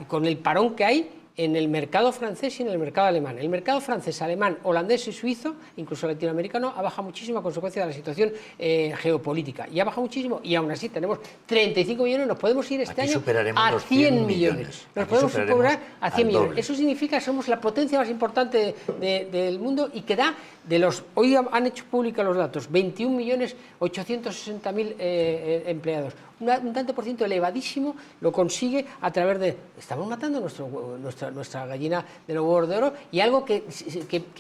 con el parón que hay en el mercado francés y en el mercado alemán. El mercado francés, alemán, holandés y suizo, incluso latinoamericano, ha bajado muchísimo a consecuencia de la situación geopolítica. Y ha bajado muchísimo y aún así tenemos 35 millones, nos podemos ir este año a 100 millones. Nos podemos superar a 100 millones. Eso significa que somos la potencia más importante del mundo y que da de los... Hoy han hecho pública los datos, 21.860.000 empleados. Un tanto por ciento elevadísimo lo consigue a través de... Estamos matando nuestra gallina de los huevos de oro y algo que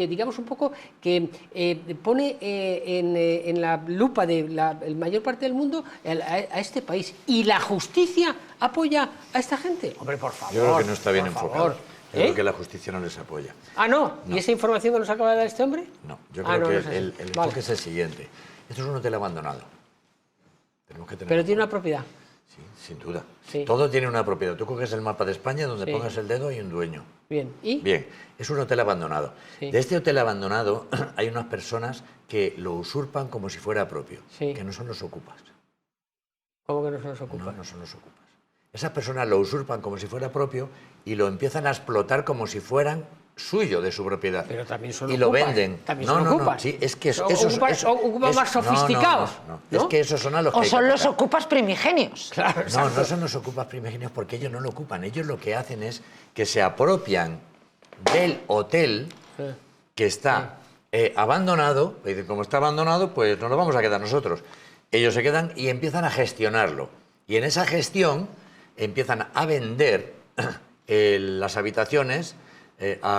digamos un poco que pone en la lupa de la mayor parte del mundo a este país. Y la justicia apoya a esta gente. Hombre, por favor. Yo creo que no está bien enfocado. Yo creo que la justicia no les apoya. Ah, ¿no? ¿Y esa información que nos acaba de dar este hombre? No, yo creo que el enfoque es el siguiente. Esto es un hotel abandonado. Pero tiene una propiedad. Sí, sin duda. Sí. Todo tiene una propiedad. Tú coges el mapa de España, donde pongas el dedo hay un dueño. Bien. ¿Y? Bien, es un hotel abandonado. Sí. De este hotel abandonado hay unas personas que lo usurpan como si fuera propio, que no son los ocupas. ¿Cómo que no son los ocupas? No son los ocupas. Esas personas lo usurpan como si fuera propio y lo empiezan a explotar como si fueran suyo, de su propiedad. Pero también son y ocupas. lo venden. También son ocupas. No, sí, es que ocupas más sofisticados. No. Es que esos son a los o que son los ocupas primigenios. Claro, no son los ocupas primigenios porque ellos no lo ocupan. Ellos lo que hacen es que se apropian del hotel que está abandonado. Y dicen, como está abandonado, pues nos lo vamos a quedar nosotros. Ellos se quedan y empiezan a gestionarlo. Y en esa gestión empiezan a vender las habitaciones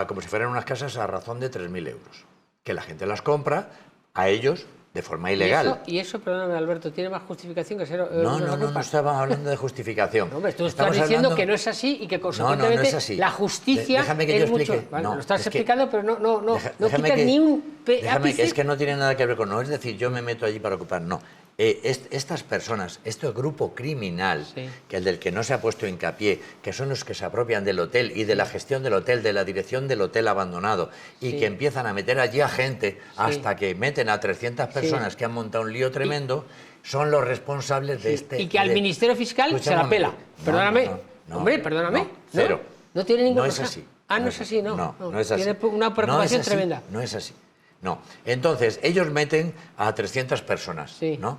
como si fueran unas casas a razón de 3.000 euros. Que la gente las compra a ellos de forma ilegal. Y eso, perdóname, Alberto, ¿tiene más justificación que ser No estaba hablando de justificación. No, tú estás diciendo que no es así y que consecuentemente no es así. La justicia déjame que yo explique. Mucho... Vale, lo estás explicando, pero no quitas ni un ápice. Es que no tiene nada que ver con... No es decir, yo me meto allí para ocupar, no. Estas personas, este grupo criminal, que el del que no se ha puesto hincapié, que son los que se apropian del hotel y de la gestión del hotel, de la dirección del hotel abandonado, y que empiezan a meter allí a gente hasta que meten a 300 personas que han montado un lío tremendo, son los responsables de este... Y que al Ministerio Fiscal se la pela. Perdóname. Hombre, perdóname. Cero. No tiene ninguna... No es así. Ah, no es así, no. No es así. Tiene una preocupación tremenda. No es así. No. Entonces, ellos meten a 300 personas, ¿no?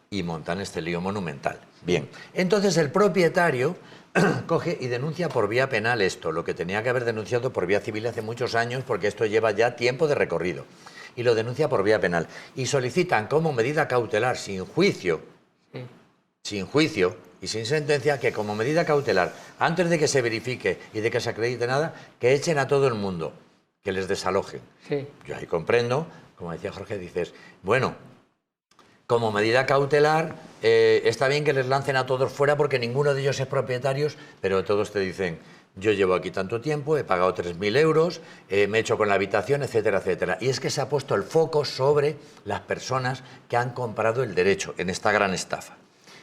Y montan este lío monumental. Bien. Entonces, el propietario coge y denuncia por vía penal esto, lo que tenía que haber denunciado por vía civil hace muchos años, porque esto lleva ya tiempo de recorrido. Y lo denuncia por vía penal. Y solicitan como medida cautelar, sin juicio y sin sentencia, que como medida cautelar, antes de que se verifique y de que se acredite nada, que echen a todo el mundo, que les desalojen. Sí. Yo ahí comprendo, como decía Jorge, dices, bueno, como medida cautelar, está bien que les lancen a todos fuera porque ninguno de ellos es propietario, pero todos te dicen, yo llevo aquí tanto tiempo, he pagado 3.000 euros, me he hecho con la habitación, etcétera, etcétera. Y es que se ha puesto el foco sobre las personas que han comprado el derecho en esta gran estafa.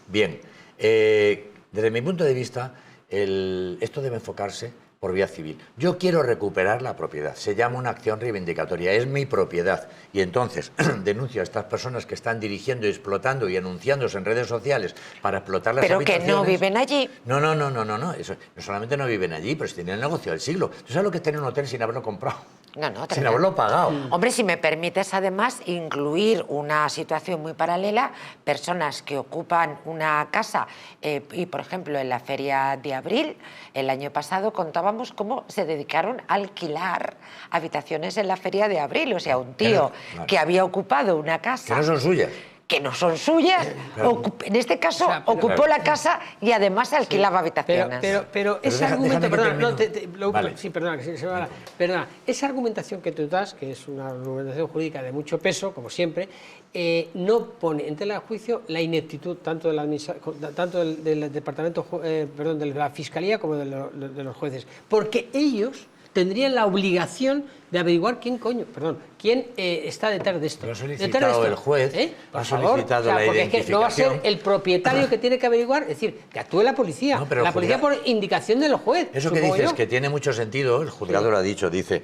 Bien, desde mi punto de vista, esto debe enfocarse por vía civil. Yo quiero recuperar la propiedad, se llama una acción reivindicatoria, es mi propiedad. Y entonces denuncio a estas personas que están dirigiendo y explotando y anunciándose en redes sociales para explotar las habitaciones. Pero que no viven allí. No, eso, no solamente no viven allí, pero si tienen el negocio del siglo. ¿Tú sabes lo que es tener un hotel sin haberlo comprado? Sin haberlo pagado. Hombre, si me permites además incluir una situación muy paralela, personas que ocupan una casa y, por ejemplo, en la Feria de Abril, el año pasado contábamos cómo se dedicaron a alquilar habitaciones en la Feria de Abril. O sea, un tío que había ocupado una casa... Que no son suyas. Que no son suyas, en este caso ocupó la casa y además alquilaba habitaciones. Pero ese argumento, perdona, esa argumentación que tú das, que es una argumentación jurídica de mucho peso, como siempre, no pone en tela de juicio la ineptitud tanto del departamento, de la Fiscalía como de los jueces, porque ellos tendrían la obligación de averiguar quién está detrás de esto. Lo ha solicitado el juez, ha solicitado la porque identificación. es que no va a ser el propietario que tiene que averiguar, es decir, que actúe la policía. La policía por indicación del juez. Eso que dices, que tiene mucho sentido, el juzgado lo ha dicho, dice...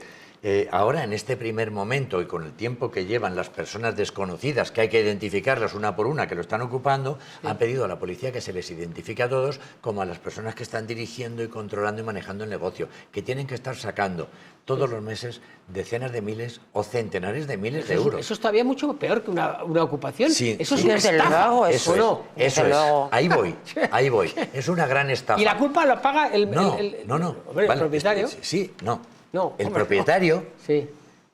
ahora, en este primer momento y con el tiempo que llevan las personas desconocidas, que hay que identificarlas una por una, que lo están ocupando, han pedido a la policía que se les identifique a todos como a las personas que están dirigiendo y controlando y manejando el negocio, que tienen que estar sacando todos los meses decenas de miles o centenares de miles de euros. Eso es todavía mucho peor que una ocupación. Sí, eso es una estafa. Eso es. Ahí voy. Es una gran estafa. ¿Y la culpa la paga el propietario? El propietario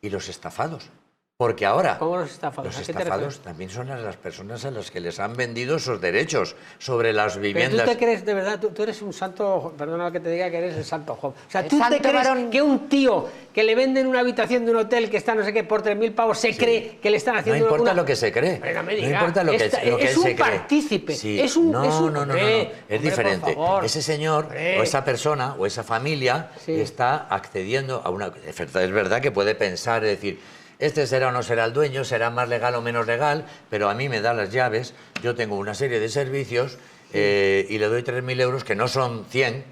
y los estafados. Porque ahora ¿Cómo los estafados? Los estafados también son las personas a las que les han vendido esos derechos sobre las viviendas. ¿Pero tú te crees, de verdad, tú eres un santo, perdona que te diga que eres el santo Job? O sea, ¿tú te crees que un tío que le venden una habitación de un hotel que está no sé qué por 3.000 pavos se cree que le están haciendo No importa lo que se cree. No importa lo que es un partícipe. No. Es diferente. Ese señor o esa persona o esa familia está accediendo a una... Es verdad que puede pensar, es decir... Este será o no será el dueño, será más legal o menos legal, pero a mí me da las llaves, yo tengo una serie de servicios y le doy 3.000 euros, que no son 100,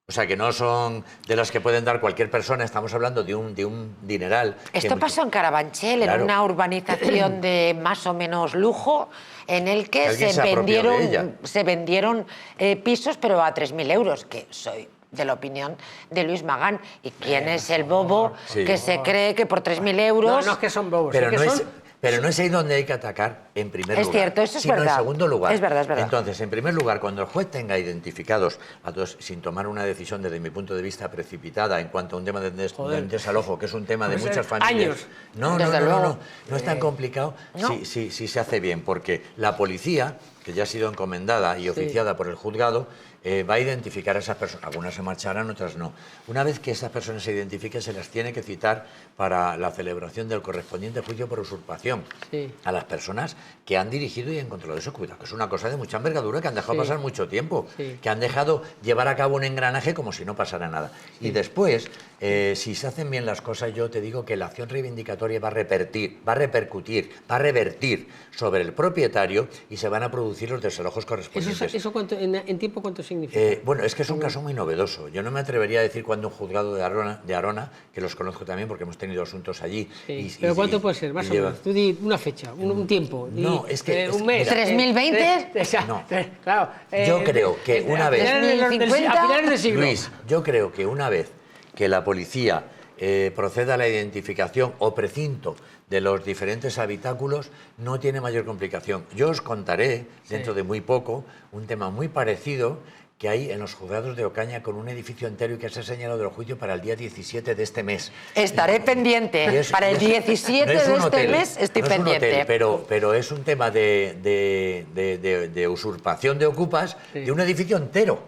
o sea, que no son de las que pueden dar cualquier persona, estamos hablando de un dineral. Esto pasó en Carabanchel, en una urbanización de más o menos lujo, en el que se vendieron pisos, pero a 3.000 euros, que soy... de la opinión de Luis Magán. ¿Y quién es el bobo que se cree que por 3.000 euros... No es que son bobos. Pero no es ahí donde hay que atacar en primer lugar. Es cierto, eso es sino verdad. En segundo lugar. Es verdad. Entonces, en primer lugar, cuando el juez tenga identificados a todos, sin tomar una decisión desde mi punto de vista precipitada en cuanto a un tema de desalojo, que es un tema de muchas familias... No es tan complicado si se hace bien, porque la policía, que ya ha sido encomendada y oficiada por el juzgado, va a identificar a esas personas. Algunas se marcharán, otras no. Una vez que esas personas se identifiquen, se las tiene que citar para la celebración del correspondiente juicio por usurpación a las personas que han dirigido y han controlado eso. Cuidado, que es una cosa de mucha envergadura, que han dejado pasar mucho tiempo, que han dejado llevar a cabo un engranaje como si no pasara nada. Y después, si se hacen bien las cosas, yo te digo que la acción reivindicatoria va a repercutir sobre el propietario y se van a producir los desalojos correspondientes. ¿Eso en tiempo cuánto significa? Bueno, es que es un caso muy novedoso. Yo no me atrevería a decir cuándo un juzgado de Arona, que los conozco también porque hemos tenido asuntos allí. ¿Pero cuánto puede ser? Más o menos. Tú di una fecha, un tiempo. No, es que... un mes. ¿3020? No. Claro. Yo creo que una vez... A finales del siglo. Luis, yo creo que una vez que la policía proceda a la identificación o precinto de los diferentes habitáculos, no tiene mayor complicación. Yo os contaré, dentro de muy poco, un tema muy parecido que hay en los juzgados de Ocaña con un edificio entero y que se ha señalado del juicio para el día 17 de este mes. Estaré pendiente. Para el 17 de este mes estoy pendiente. Pero es un tema de usurpación de ocupas de un edificio entero.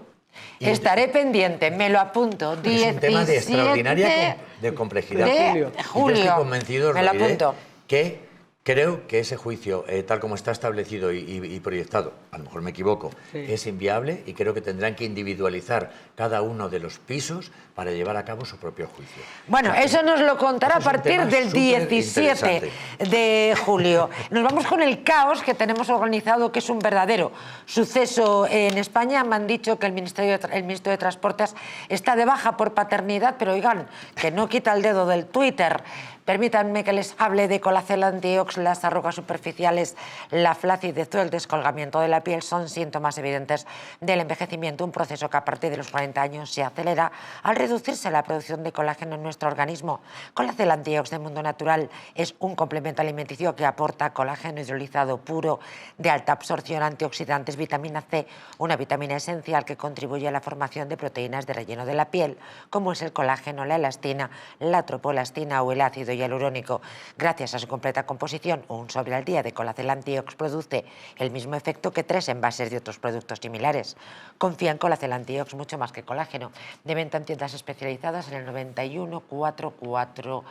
Estaré pendiente, me lo apunto. 17 es un tema de extraordinaria complejidad. De julio. Yo estoy convencido, me lo apunto. Que creo que ese juicio, tal como está establecido y proyectado, a lo mejor me equivoco, es inviable y creo que tendrán que individualizar cada uno de los pisos para llevar a cabo su propio juicio. Bueno, eso nos lo contará a partir del 17 de julio. Nos vamos con el caos que tenemos organizado, que es un verdadero suceso en España. Me han dicho que el ministro de Transportes está de baja por paternidad, pero oigan, que no quita el dedo del Twitter. Permítanme que les hable de Colacel Antiox. Las arrugas superficiales, la flacidez o el descolgamiento de la piel son síntomas evidentes del envejecimiento, un proceso que a partir de los 40 años se acelera al reducirse la producción de colágeno en nuestro organismo. Colacel Antiox de Mundo Natural es un complemento alimenticio que aporta colágeno hidrolizado puro de alta absorción, antioxidantes, vitamina C, una vitamina esencial que contribuye a la formación de proteínas de relleno de la piel, como es el colágeno, la elastina, la tropoelastina o el ácido hialurónico. Gracias a su completa composición, un sobre al día de Colacel Antiox produce el mismo efecto que 3 envases de otros productos similares. Confía en Colacel Antiox mucho más que colágeno. De venta en tiendas especializadas en el 91 44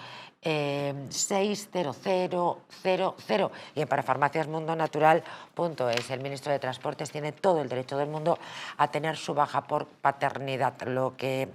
60000 y en parafarmaciasmundonatural.es. El ministro de Transportes tiene todo el derecho del mundo a tener su baja por paternidad. Lo que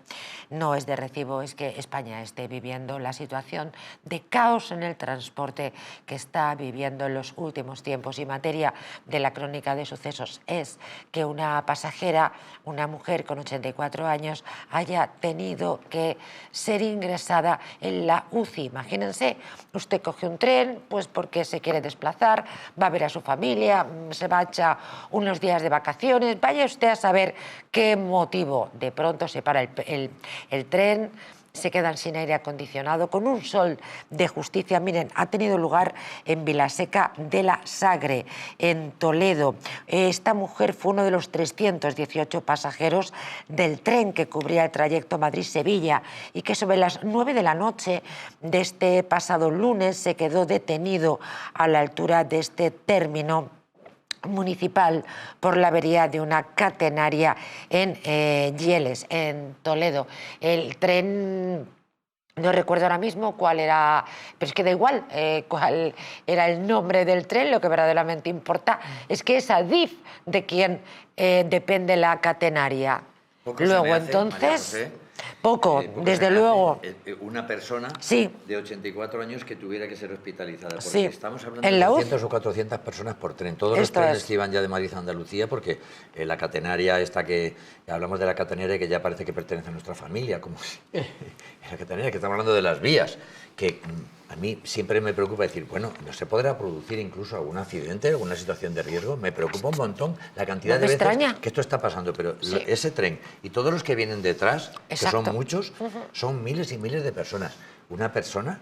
no es de recibo es que España esté viviendo la situación de caos en el transporte que está viviendo en los últimos tiempos. Y materia de la crónica de sucesos es que una pasajera, una mujer con 84 años, haya tenido que ser ingresada en la UCI. Imagínense, usted coge un tren pues porque se quiere desplazar, va a ver a su familia, se va a echar unos días de vacaciones, vaya usted a saber qué motivo. De pronto se para el tren, se quedan sin aire acondicionado, con un sol de justicia. Miren, ha tenido lugar en Vilaseca de la Sagre, en Toledo. Esta mujer fue uno de los 318 pasajeros del tren que cubría el trayecto Madrid-Sevilla y que sobre las 9 de la noche de este pasado lunes se quedó detenido a la altura de este término municipal por la avería de una catenaria en Yeles, en Toledo. El tren, no recuerdo ahora mismo cuál era, pero es que da igual cuál era el nombre del tren. Lo que verdaderamente importa es que es Adif de quien depende la catenaria. Luego entonces... Poco, desde luego. Una persona de 84 años que tuviera que ser hospitalizada. Porque estamos hablando de 300 o 400 personas por tren. Todos los trenes que iban ya de Madrid a Andalucía, porque la catenaria esta que hablamos de la catenaria que ya parece que pertenece a nuestra familia, como si la catenaria, que estamos hablando de las vías, que a mí siempre me preocupa decir, bueno, ¿no se podrá producir incluso algún accidente, alguna situación de riesgo? Me preocupa un montón la cantidad de veces que esto está pasando, pero ese tren y todos los que vienen detrás, que son muchos, son miles y miles de personas. Una persona...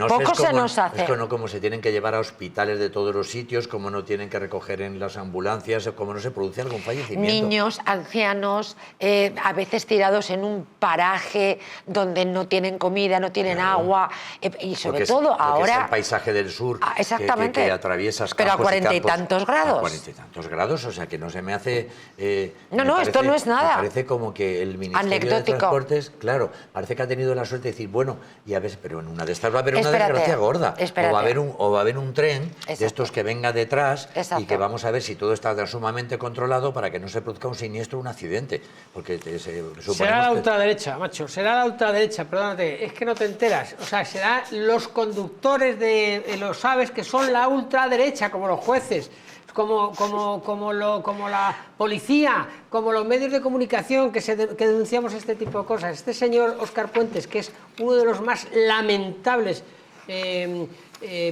poco se nos hace. Es que no, como se tienen que llevar a hospitales de todos los sitios, como no tienen que recoger en las ambulancias, como no se produce algún fallecimiento. Niños, ancianos, a veces tirados en un paraje donde no tienen comida, no tienen agua, y sobre todo ahora... Es el paisaje del sur, exactamente, que atraviesas pero campos a 40 y tantos grados. A 40 y tantos grados, o sea que no se me hace... esto no es nada. Me parece como que el Ministerio de Transportes, claro, parece que ha tenido la suerte de decir, bueno, y a veces, pero en una de estas va a haber una desgracia gorda, o va a haber un tren de estos que venga detrás y que vamos a ver si todo está sumamente controlado para que no se produzca un siniestro, un accidente, porque será la ultraderecha, macho, será la ultraderecha, perdónate, es que no te enteras, o sea, serán los conductores de los sabes que son la ultraderecha, como los jueces, como la policía, como los medios de comunicación que denunciamos este tipo de cosas. Este señor Óscar Puentes, que es uno de los más lamentables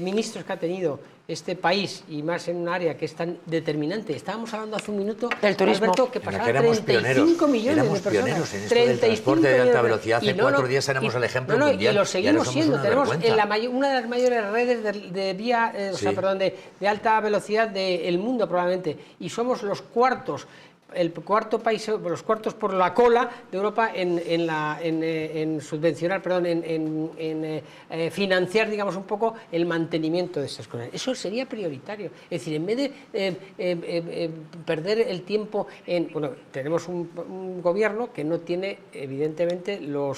ministros que ha tenido este país, y más en un área que es tan determinante. Estábamos hablando hace un minuto del turismo, Alberto, que pasaba 35 millones de personas. Pioneros en esto del transporte de alta velocidad. Hace 4 días éramos el ejemplo mundial. Y lo seguimos siendo. Tenemos una de las mayores redes de alta velocidad del mundo, probablemente, y somos los cuartos el cuarto país, los cuartos por la cola de Europa en subvencionar, perdón, en financiar, digamos, un poco el mantenimiento de estas cosas. Eso sería prioritario. Es decir, en vez de perder el tiempo en... Bueno, tenemos un gobierno que no tiene, evidentemente, no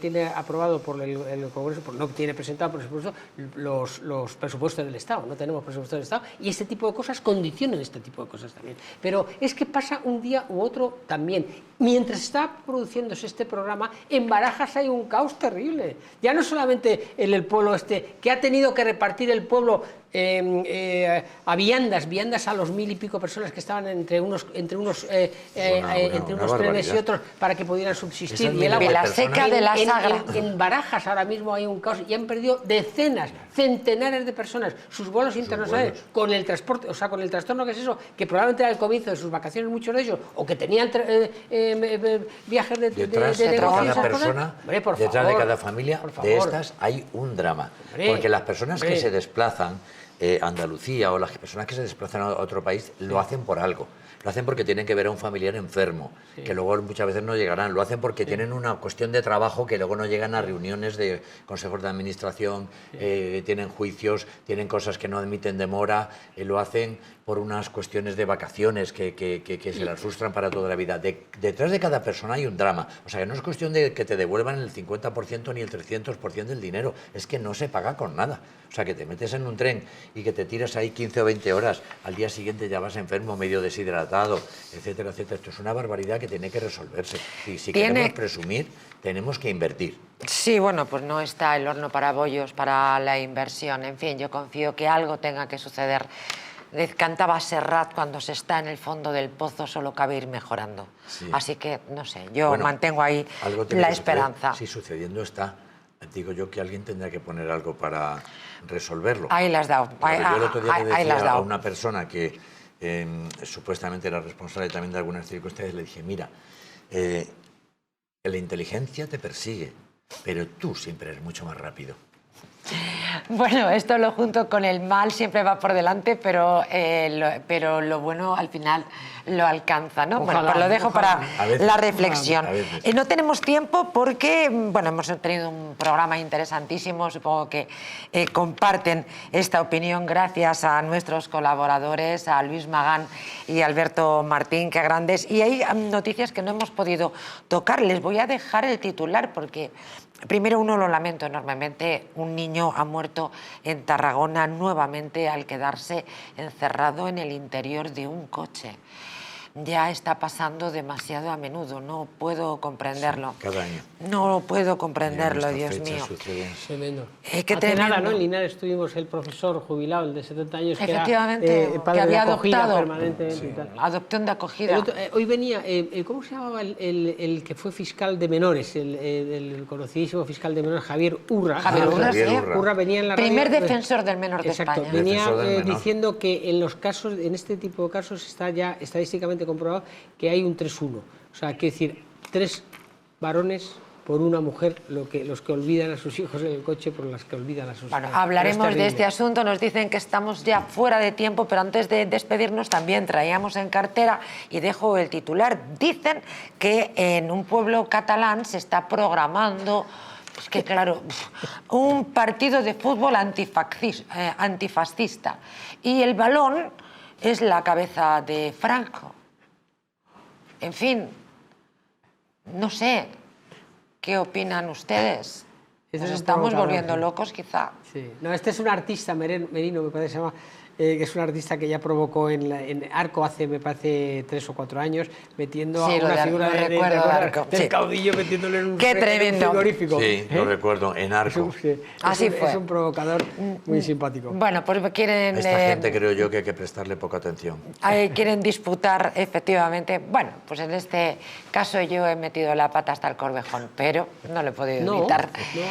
tiene aprobado por el Congreso, no tiene presentado, por supuesto, los presupuestos del Estado. No tenemos presupuestos del Estado y este tipo de cosas condicionan este tipo de cosas también. Pero es que pasa un día u otro también. Mientras está produciéndose este programa, en Barajas hay un caos terrible. Ya no solamente en el pueblo que ha tenido que repartir el pueblo a viandas a los 1000 y pico personas que estaban entre unos trenes y otros para que pudieran subsistir. Y el agua la seca de la Sagra. En Barajas ahora mismo hay un caos y han perdido decenas, centenares de personas sus vuelos internacionales con el transporte, o sea, con el trastorno que es eso, que probablemente era el comienzo de sus vacaciones muchos de ellos, o que tenían viajes de detrás de cada persona, detrás de cada familia de estas hay un drama. Porque las personas que se desplazan Andalucía o las personas que se desplazan a otro país lo hacen por algo. Lo hacen porque tienen que ver a un familiar enfermo, que luego muchas veces no llegarán. Lo hacen porque tienen una cuestión de trabajo que luego no llegan a reuniones de consejos de administración, tienen juicios, tienen cosas que no admiten demora, lo hacen por unas cuestiones de vacaciones que se las frustran para toda la vida. Detrás de cada persona hay un drama. O sea, que no es cuestión de que te devuelvan el 50% ni el 300% del dinero. Es que no se paga con nada. O sea, que te metes en un tren y que te tiras ahí 15 o 20 horas, al día siguiente ya vas enfermo, medio deshidratado, etcétera, etcétera. Esto es una barbaridad que tiene que resolverse. Y si queremos presumir, tenemos que invertir. Sí, bueno, pues no está el horno para bollos para la inversión. En fin, yo confío que algo tenga que suceder. Cantaba Serrat, cuando se está en el fondo del pozo solo cabe ir mejorando. Sí. Así que, no sé, yo mantengo ahí la esperanza. Si sucediendo está, digo yo que alguien tendrá que poner algo para resolverlo. Ahí las has dado. Yo el otro día le decía a una persona que supuestamente era responsable también de algunas circunstancias, le dije, mira, la inteligencia te persigue, pero tú siempre eres mucho más rápido. Bueno, esto lo junto con el mal siempre va por delante, pero lo bueno al final lo alcanza, ¿no? Ojalá, bueno, pues lo dejo para la reflexión. No tenemos tiempo porque, bueno, hemos tenido un programa interesantísimo, supongo que comparten esta opinión gracias a nuestros colaboradores, a Luis Magán y Alberto Martín, que grandes. Y hay noticias que no hemos podido tocar. Les voy a dejar el titular porque... Primero, uno lo lamento enormemente, un niño ha muerto en Tarragona nuevamente al quedarse encerrado en el interior de un coche. Ya está pasando demasiado a menudo, no puedo comprenderlo. Sí, cada año. No puedo comprenderlo, Dios mío. Tremendo. Hace nada, ¿no? En Linares tuvimos el profesor jubilado, el de 70 años, efectivamente, que era padre que había de acogida adoptado. Permanentemente. Sí. Y tal. Adopción de acogida. Hoy venía, ¿cómo se llamaba el que fue fiscal de menores? El conocidísimo fiscal de menores, Javier Urra. Javier Urra, sí. Urra venía en la primer radio, defensor del menor de exacto, España. Venía diciendo que en los casos, en este tipo de casos, está ya estadísticamente comprobado que hay un 3-1. O sea, quiere decir, 3 varones por una mujer, los que olvidan a sus hijos en el coche por las que olvidan a sus hijos. Bueno, hablaremos de este asunto. Nos dicen que estamos ya fuera de tiempo, pero antes de despedirnos también traíamos en cartera, y dejo el titular, dicen que en un pueblo catalán se está programando, pues que claro, un partido de fútbol antifascista, y el balón es la cabeza de Franco. En fin, no sé, ¿qué opinan ustedes? Nos estamos volviendo locos, quizá. Sí. No, este es un artista, Merino, me parece, se llama, que es un artista que ya provocó en Arco hace, me parece, 3 o 4 años, metiendo a una figura del caudillo, metiéndole en un frigorífico. Sí, lo recuerdo, en Arco. Así fue. Es un provocador muy simpático. Bueno, pues quieren... A esta gente creo yo que hay que prestarle poca atención. Quieren disputar, efectivamente. Bueno, pues en este caso yo he metido la pata hasta el corvejón, pero no lo he podido evitar.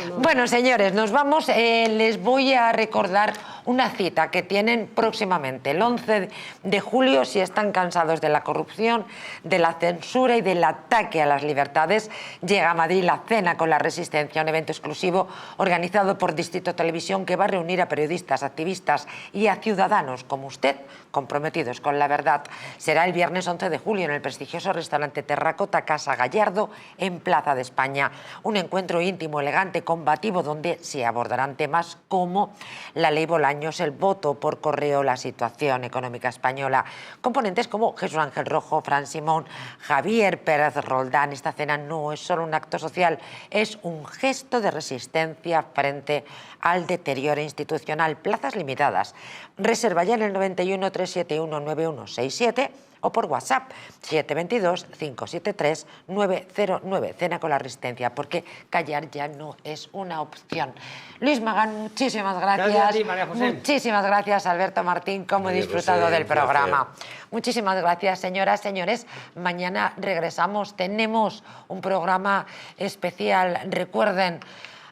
No. Bueno, señores, nos vamos. Les voy a recordar una cita que tienen próximamente, el 11 de julio, si están cansados de la corrupción, de la censura y del ataque a las libertades. Llega a Madrid la Cena con la Resistencia, un evento exclusivo organizado por Distrito Televisión que va a reunir a periodistas, activistas y a ciudadanos como usted, comprometidos con la verdad. Será el viernes 11 de julio en el prestigioso restaurante Terracota Casa Gallardo en Plaza de España. Un encuentro íntimo, elegante, combativo, donde se abordarán temas como la ley Bolaños, el voto por correo, la situación económica española. Componentes como Jesús Ángel Rojo, Fran Simón, Javier Pérez Roldán. Esta cena no es solo un acto social, es un gesto de resistencia frente al deterioro institucional. Plazas limitadas. Reserva ya en el 91 371 9167 o por WhatsApp 722 573 909. Cena con la Resistencia, porque callar ya no es una opción. Luis Magán, muchísimas gracias. Gracias a ti, María José. Muchísimas gracias, Alberto Martín, cómo he disfrutado del programa. Muchísimas gracias, señoras, señores. Mañana regresamos, tenemos un programa especial. Recuerden,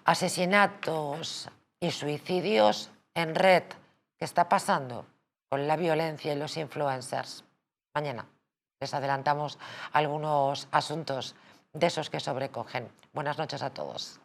asesinatos y suicidios en red. ¿Qué está pasando con la violencia y los influencers? Mañana les adelantamos algunos asuntos de esos que sobrecogen. Buenas noches a todos.